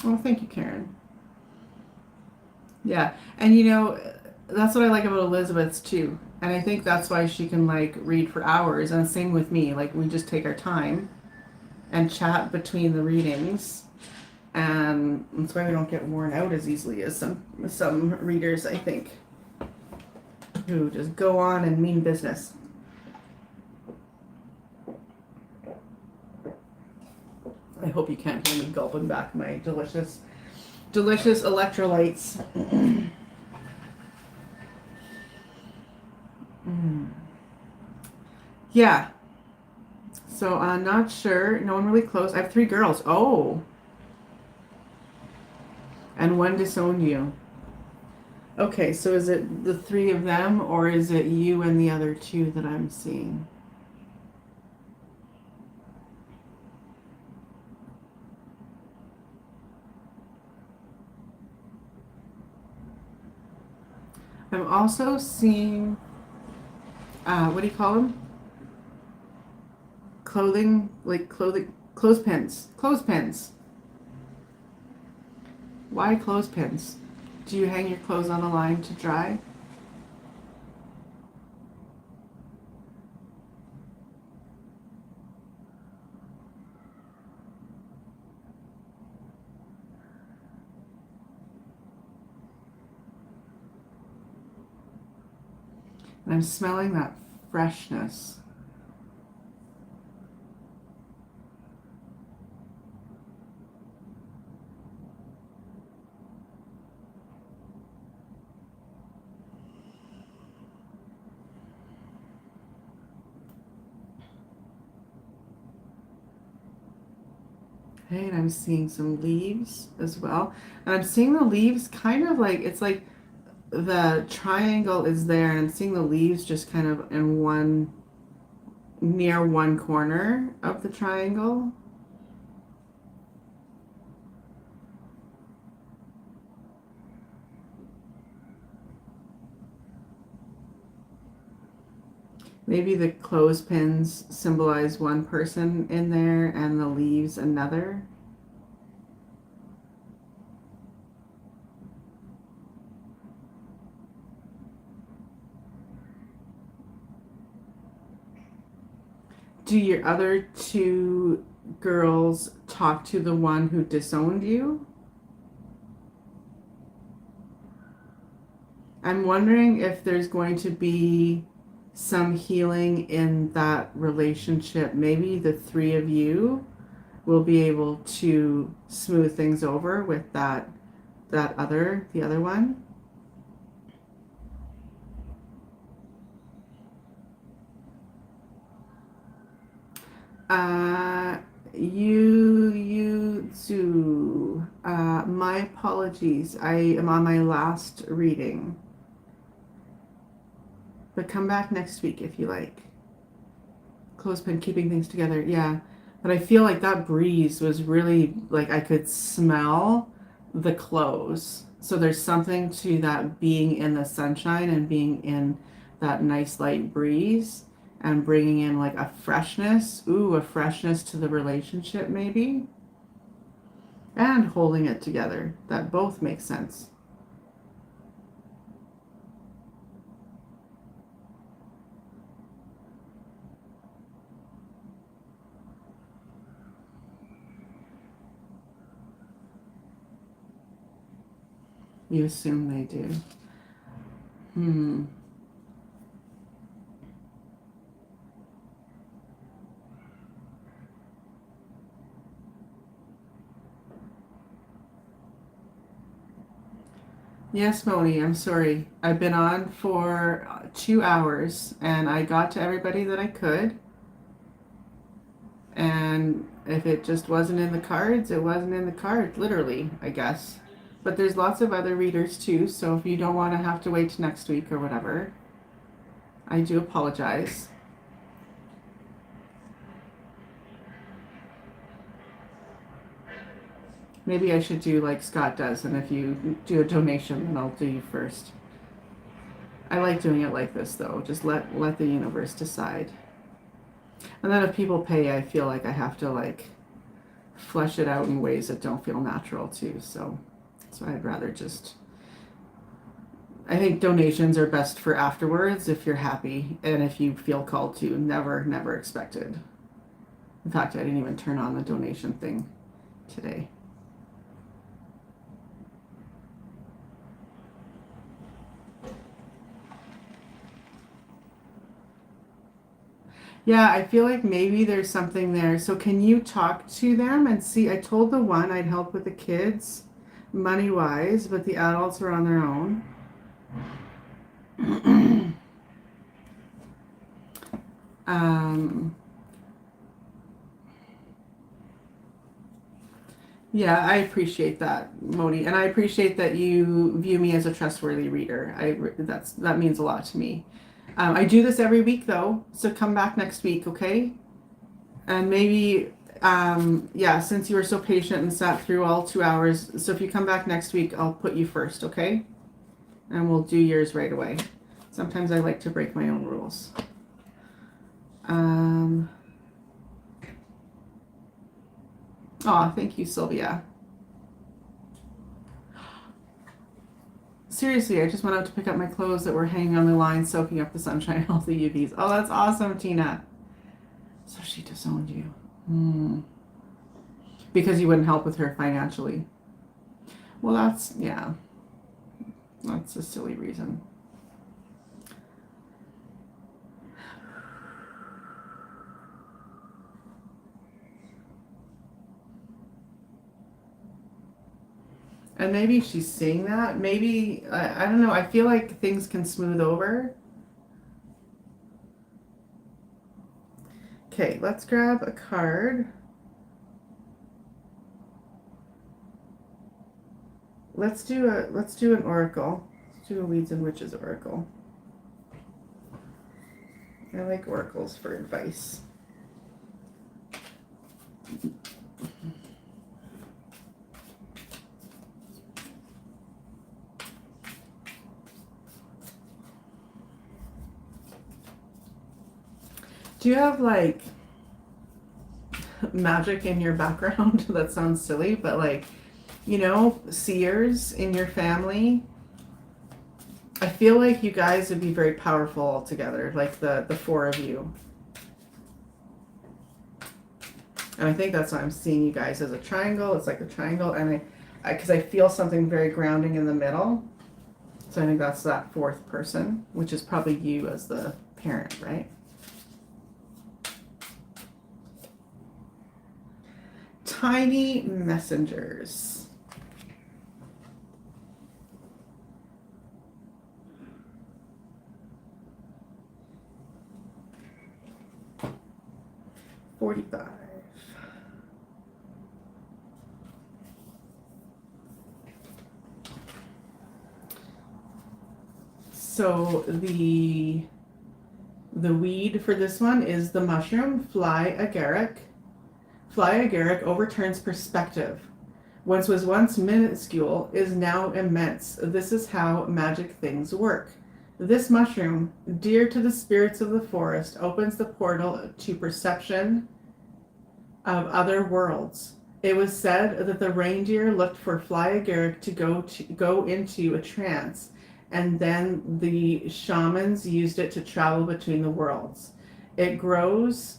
Oh, thank you, Karen. Yeah, and you know, that's what I like about Elizabeth's too. And I think that's why she can like read for hours. And same with me. Like we just take our time and chat between the readings. And that's why we don't get worn out as easily as some readers, I think, who just go on and mean business. I hope you can't hear me gulping back my delicious electrolytes. Yeah. So I'm not sure. No one really close. I have three girls. Oh. And one disowned you. Okay, so is it the three of them or is it you and the other two that I'm seeing? I'm also seeing, what do you call them? Clothespins. Clothespins. Why clothespins? Do you hang your clothes on the line to dry? And I'm smelling that freshness. Okay, and I'm seeing some leaves as well. And I'm seeing the leaves kind of like, it's like the triangle is there, and I'm seeing the leaves just kind of in near one corner of the triangle. Maybe the clothespins symbolize one person in there and the leaves another. Do your other two girls talk to the one who disowned you? I'm wondering if there's going to be some healing in that relationship. Maybe the three of you will be able to smooth things over with the other one. My apologies. I am on my last reading. But come back next week if you like. Clothespin, keeping things together. Yeah. But I feel like that breeze was really, like, I could smell the clothes. So there's something to that being in the sunshine and being in that nice light breeze and bringing in like a freshness. Ooh, a freshness to the relationship maybe. And holding it together. That both make sense. You assume they do. Yes, Moni, I'm sorry. I've been on for 2 hours and I got to everybody that I could. And if it just wasn't in the cards, it wasn't in the cards, literally, I guess. But there's lots of other readers too, so if you don't want to have to wait till next week or whatever, I do apologize. Maybe I should do like Scott does, and if you do a donation, then I'll do you first. I like doing it like this though. Just let the universe decide. And then if people pay, I feel like I have to like flesh it out in ways that don't feel natural too. So I'd rather just. I think donations are best for afterwards if you're happy and if you feel called to. Never expected. In fact, I didn't even turn on the donation thing today. Yeah, I feel like maybe there's something there. So can you talk to them and see? I told the one I'd help with the kids money wise, but the adults are on their own. um, yeah, I appreciate that, Moni, and I appreciate that you view me as a trustworthy reader. That means a lot to me. I do this every week though, so come back next week, okay? And maybe, yeah, since you were so patient and sat through all 2 hours, so if you come back next week, I'll put you first, okay? And we'll do yours right away. Sometimes I like to break my own rules. Oh, thank you, Sylvia. Seriously, I just went out to pick up my clothes that were hanging on the line, soaking up the sunshine and all the UVs. Oh, that's awesome, Tina. So she disowned you. Because you wouldn't help with her financially. Well, that's a silly reason. And maybe she's seeing that. Maybe, I don't know. I feel like things can smooth over. Okay, let's grab a card. Let's do an oracle. Let's do a Weeds and Witches oracle. I like oracles for advice. Do you have like magic in your background? That sounds silly, but like, seers in your family. I feel like you guys would be very powerful all together, like the four of you. And I think that's why I'm seeing you guys as a triangle. It's like a triangle, and because I feel something very grounding in the middle. So I think that's that fourth person, which is probably you as the parent, right? Tiny messengers. $45. So the weed for this one is the mushroom, fly agaric. Fly agaric overturns perspective. What was once minuscule is now immense. This is how magic things work. This mushroom, dear to the spirits of the forest, opens the portal to perception of other worlds. It was said that the reindeer looked for fly agaric to go into a trance, and then the shamans used it to travel between the worlds. It grows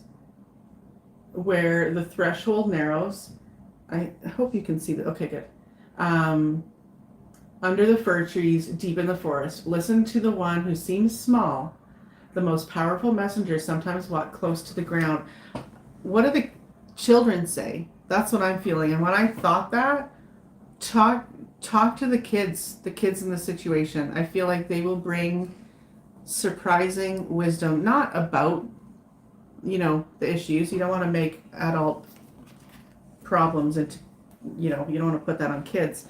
where the threshold narrows. I hope you can see that. Okay, good. Under the fir trees, deep in the forest, listen to the one who seems small. The most powerful messengers sometimes walk close to the ground. What do the children say? That's what I'm feeling. And when I thought that, talk to the kids in the situation. I feel like they will bring surprising wisdom, not about, the issues. You don't want to make adult problems into, you don't want to put that on kids.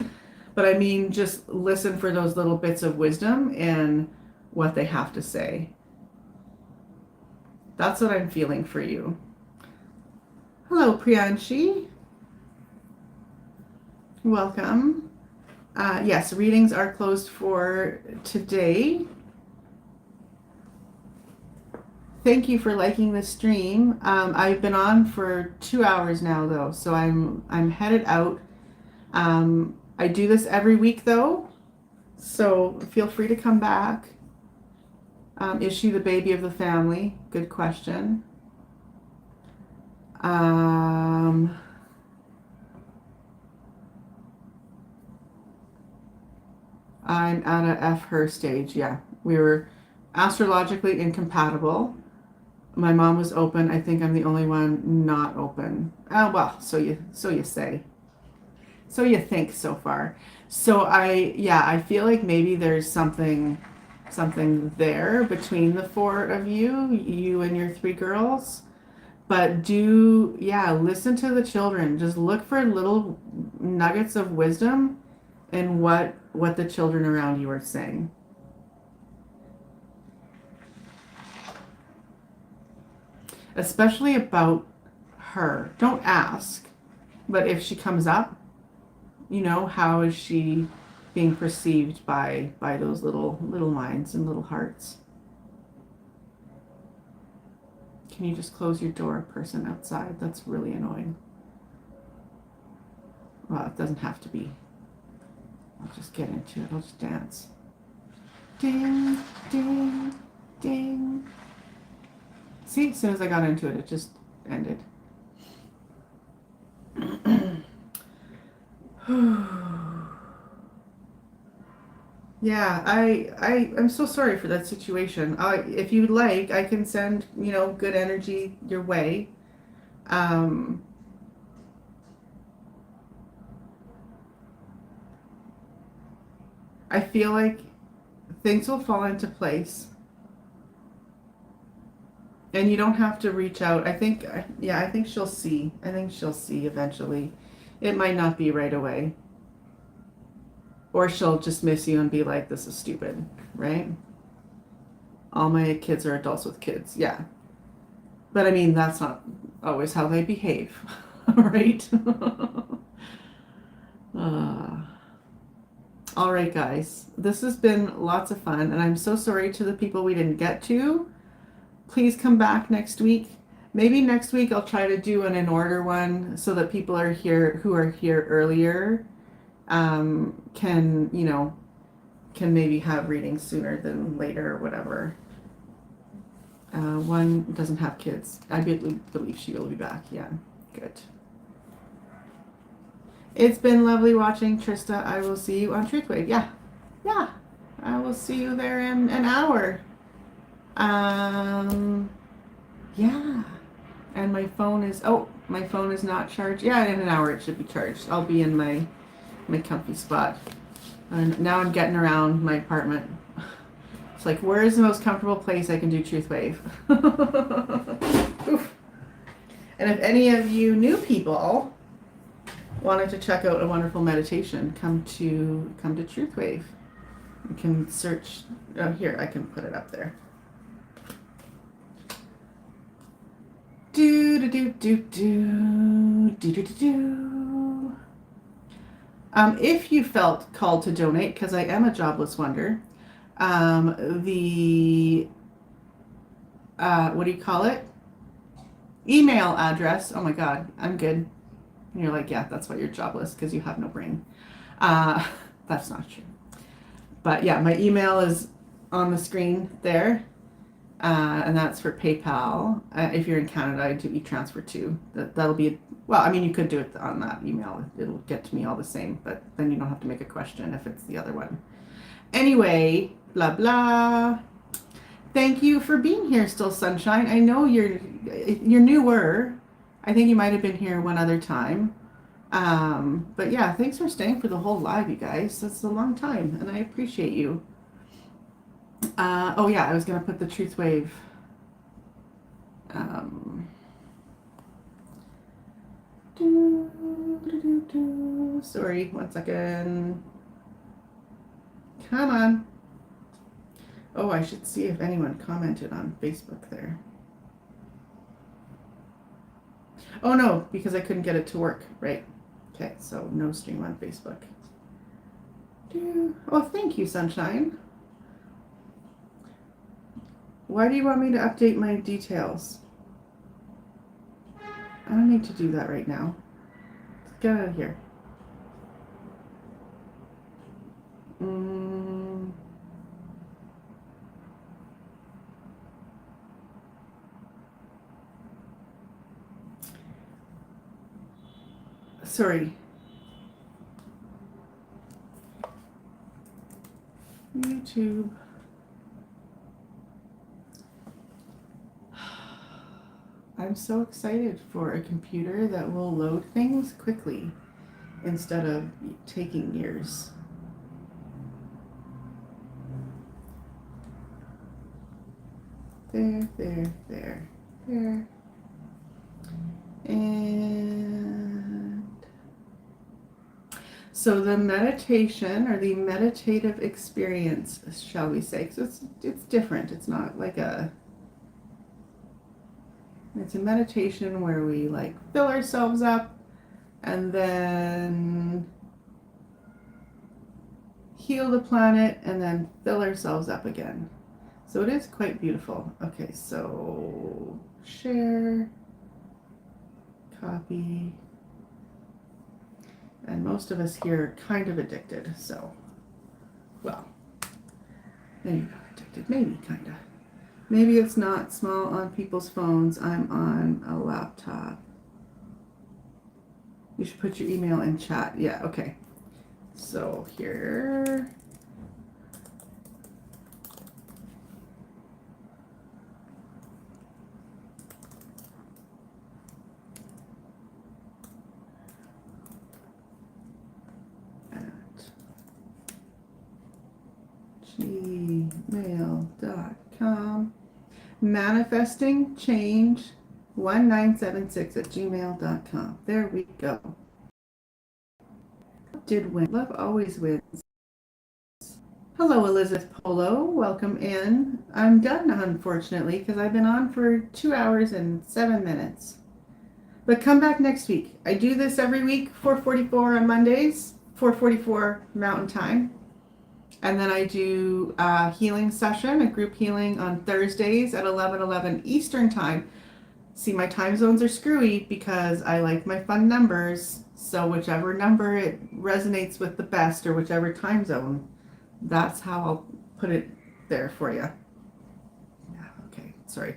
But I mean, just listen for those little bits of wisdom and what they have to say. That's what I'm feeling for you. Hello, Priyanshi. Welcome. Yes, readings are closed for today. Thank you for liking the stream. I've been on for 2 hours now, though, so I'm headed out. I do this every week, though, so feel free to come back. Is she the baby of the family? Good question. I'm at a F her stage. Yeah, we were astrologically incompatible. My mom was open. I think I'm the only one not open. Well, so you say. So you think so far. So I feel like maybe there's something there between the four of you and your three girls. But listen to the children. Just look for little nuggets of wisdom in what the children around you are saying. Especially about her. Don't ask, but if she comes up, how is she being perceived by those little minds and little hearts? Can you just close your door, person outside? That's really annoying. Well, it doesn't have to be. I'll just get into it. I'll just dance. Ding, ding, ding. See, as soon as I got into it, it just ended. Yeah, I'm so sorry for that situation. If you'd like, I can send, good energy your way. I feel like things will fall into place. And you don't have to reach out. I think she'll see. I think she'll see eventually. It might not be right away. Or she'll just miss you and be like, this is stupid, right? All my kids are adults with kids, yeah. But I mean, that's not always how they behave, right? All right, guys. This has been lots of fun, and I'm so sorry to the people we didn't get to. Please come back next week. Maybe next week I'll try to do an in-order one so that people who are here earlier can maybe have readings sooner than later or whatever. One doesn't have kids. I believe she will be back, yeah. Good. It's been lovely watching, Trista. I will see you on Truthwave. Yeah. Yeah. I will see you there in an hour. Yeah. And my phone is not charged. Yeah, in an hour it should be charged. I'll be in my comfy spot. And now I'm getting around my apartment. It's like, where is the most comfortable place I can do Truthwave? Oof. And if any of you new people wanted to check out a wonderful meditation, come to Truthwave. You can search. Oh, here, I can put it up there. Do do do do do do do do do. If you felt called to donate, because I am a jobless wonder, the what do you call it? Email address. Oh my God, I'm good. And you're like, yeah, that's why you're jobless, because you have no brain. That's not true. But yeah, my email is on the screen there. And that's for PayPal. If you're in Canada, I do e-transfer too. That'll be, well, I mean, you could do it on that email. It'll get to me all the same, but then you don't have to make a question if it's the other one. Anyway, blah, blah. Thank you for being here, Still Sunshine. I know you're newer. I think you might have been here one other time. But yeah, thanks for staying for the whole live, you guys. That's a long time, and I appreciate you. Oh yeah, I was gonna put the Truthwave. Sorry, 1 second. Come on. Oh, I should see if anyone commented on Facebook there. Oh no, because I couldn't get it to work, right? Okay, so no stream on Facebook. Oh, thank you, Sunshine. Why do you want me to update my details? I don't need to do that right now. Get out of here. Sorry. YouTube. I'm so excited for a computer that will load things quickly instead of taking years. There. And so the meditation, or the meditative experience, shall we say, so it's different. It's not like it's a meditation where we like fill ourselves up and then heal the planet and then fill ourselves up again. So it is quite beautiful. Okay, so share, copy, and most of us here are kind of addicted, so, well, maybe not addicted, maybe kind of. Maybe it's not small on people's phones. I'm on a laptop. You should put your email in chat. Yeah, okay. So here. At gmail.com. Manifesting change 1976@gmail.com. There we go. Did win. Love always wins. Hello, Elizabeth Polo. Welcome in. I'm done, unfortunately, because I've been on for 2 hours and 7 minutes. But come back next week. I do this every week, 4:44 on Mondays, 4:44 Mountain Time. And then I do a healing session, a group healing on Thursdays at 11:11 Eastern Time. See, my time zones are screwy because I like my fun numbers. So whichever number it resonates with the best, or whichever time zone, that's how I'll put it there for you. Yeah, okay, sorry.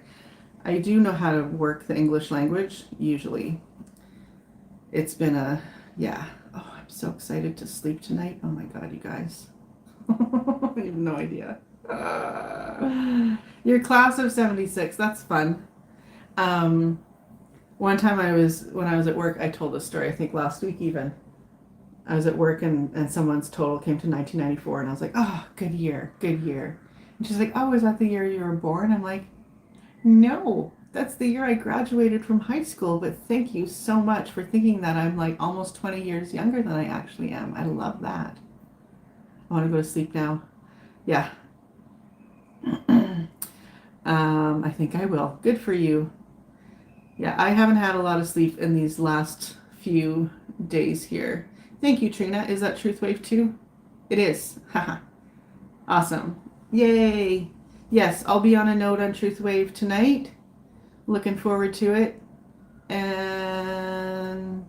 I do know how to work the English language, usually. it's been yeah. Oh, I'm so excited to sleep tonight. Oh my God, you guys. I have no idea. Your class of 76, that's fun. Um, One time when I was at work, I told a story, I think last week even. I was at work and someone's total came to 1994 and I was like, oh, good year, good year. And she's like, oh, is that the year you were born? I'm like, no, that's the year I graduated from high school, but thank you so much for thinking that I'm like almost 20 years younger than I actually am. I love that. I want to go to sleep now. Yeah. I think I will. Good for you. Yeah, I haven't had a lot of sleep in these last few days here. Thank you, Trina. Is that Truth Wave 2? It is. Haha. Awesome. Yay. Yes, I'll be on a note on Truth Wave tonight. Looking forward to it. And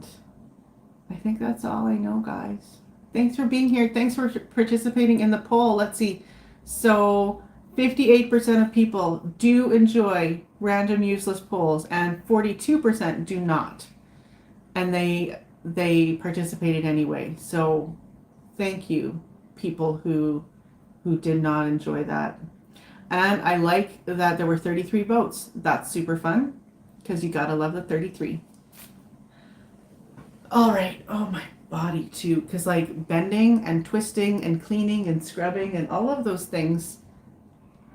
I think that's all I know, guys. Thanks for being here. Thanks for participating in the poll. Let's see. So 58% of people do enjoy random useless polls and 42% do not. And they participated anyway. So thank you, people who did not enjoy that. And I like that there were 33 votes. That's super fun because you gotta love the 33. All right. Oh, my body too, because like bending and twisting and cleaning and scrubbing and all of those things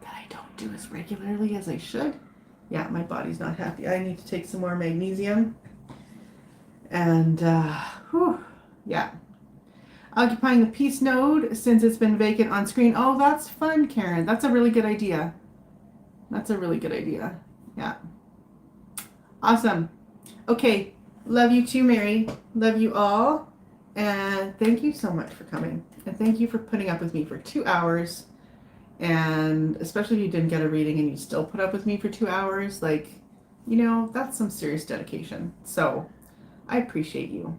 that I don't do as regularly as I should. Yeah, my body's not happy. I need to take some more magnesium. And yeah. Occupying the peace node since it's been vacant on screen. Oh, that's fun, Karen. That's a really good idea. That's a really good idea. Yeah. Awesome. Okay. Love you too, Mary. Love you all. And thank you so much for coming. And thank you for putting up with me for 2 hours. And especially if you didn't get a reading and you still put up with me for 2 hours, like, you know, that's some serious dedication. So I appreciate you.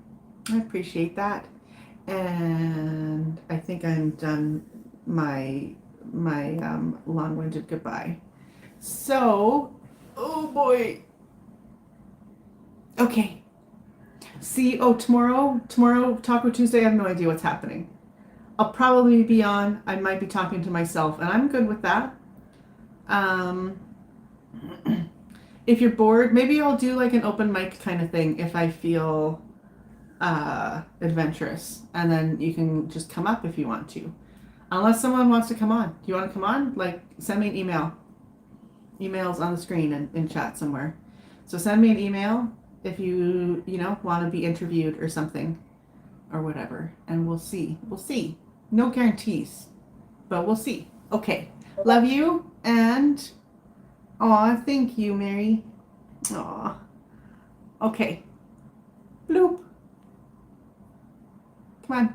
I appreciate that. And I think I'm done my long-winded goodbye. So, oh boy. Okay. See, tomorrow, Taco Tuesday, I have no idea what's happening. I'll probably be on. I might be talking to myself, and I'm good with that. If you're bored, maybe I'll do like an open mic kind of thing if I feel adventurous, and then you can just come up if you want to. Unless someone wants to come on. Do you want to come on? Like, send me an email. Email's on the screen and in chat somewhere. So send me an email if you want to be interviewed or something or whatever, and we'll see. We'll see. No guarantees, but we'll see. Okay. Love you, and thank you, Mary. Aw. Okay. Bloop. Come on.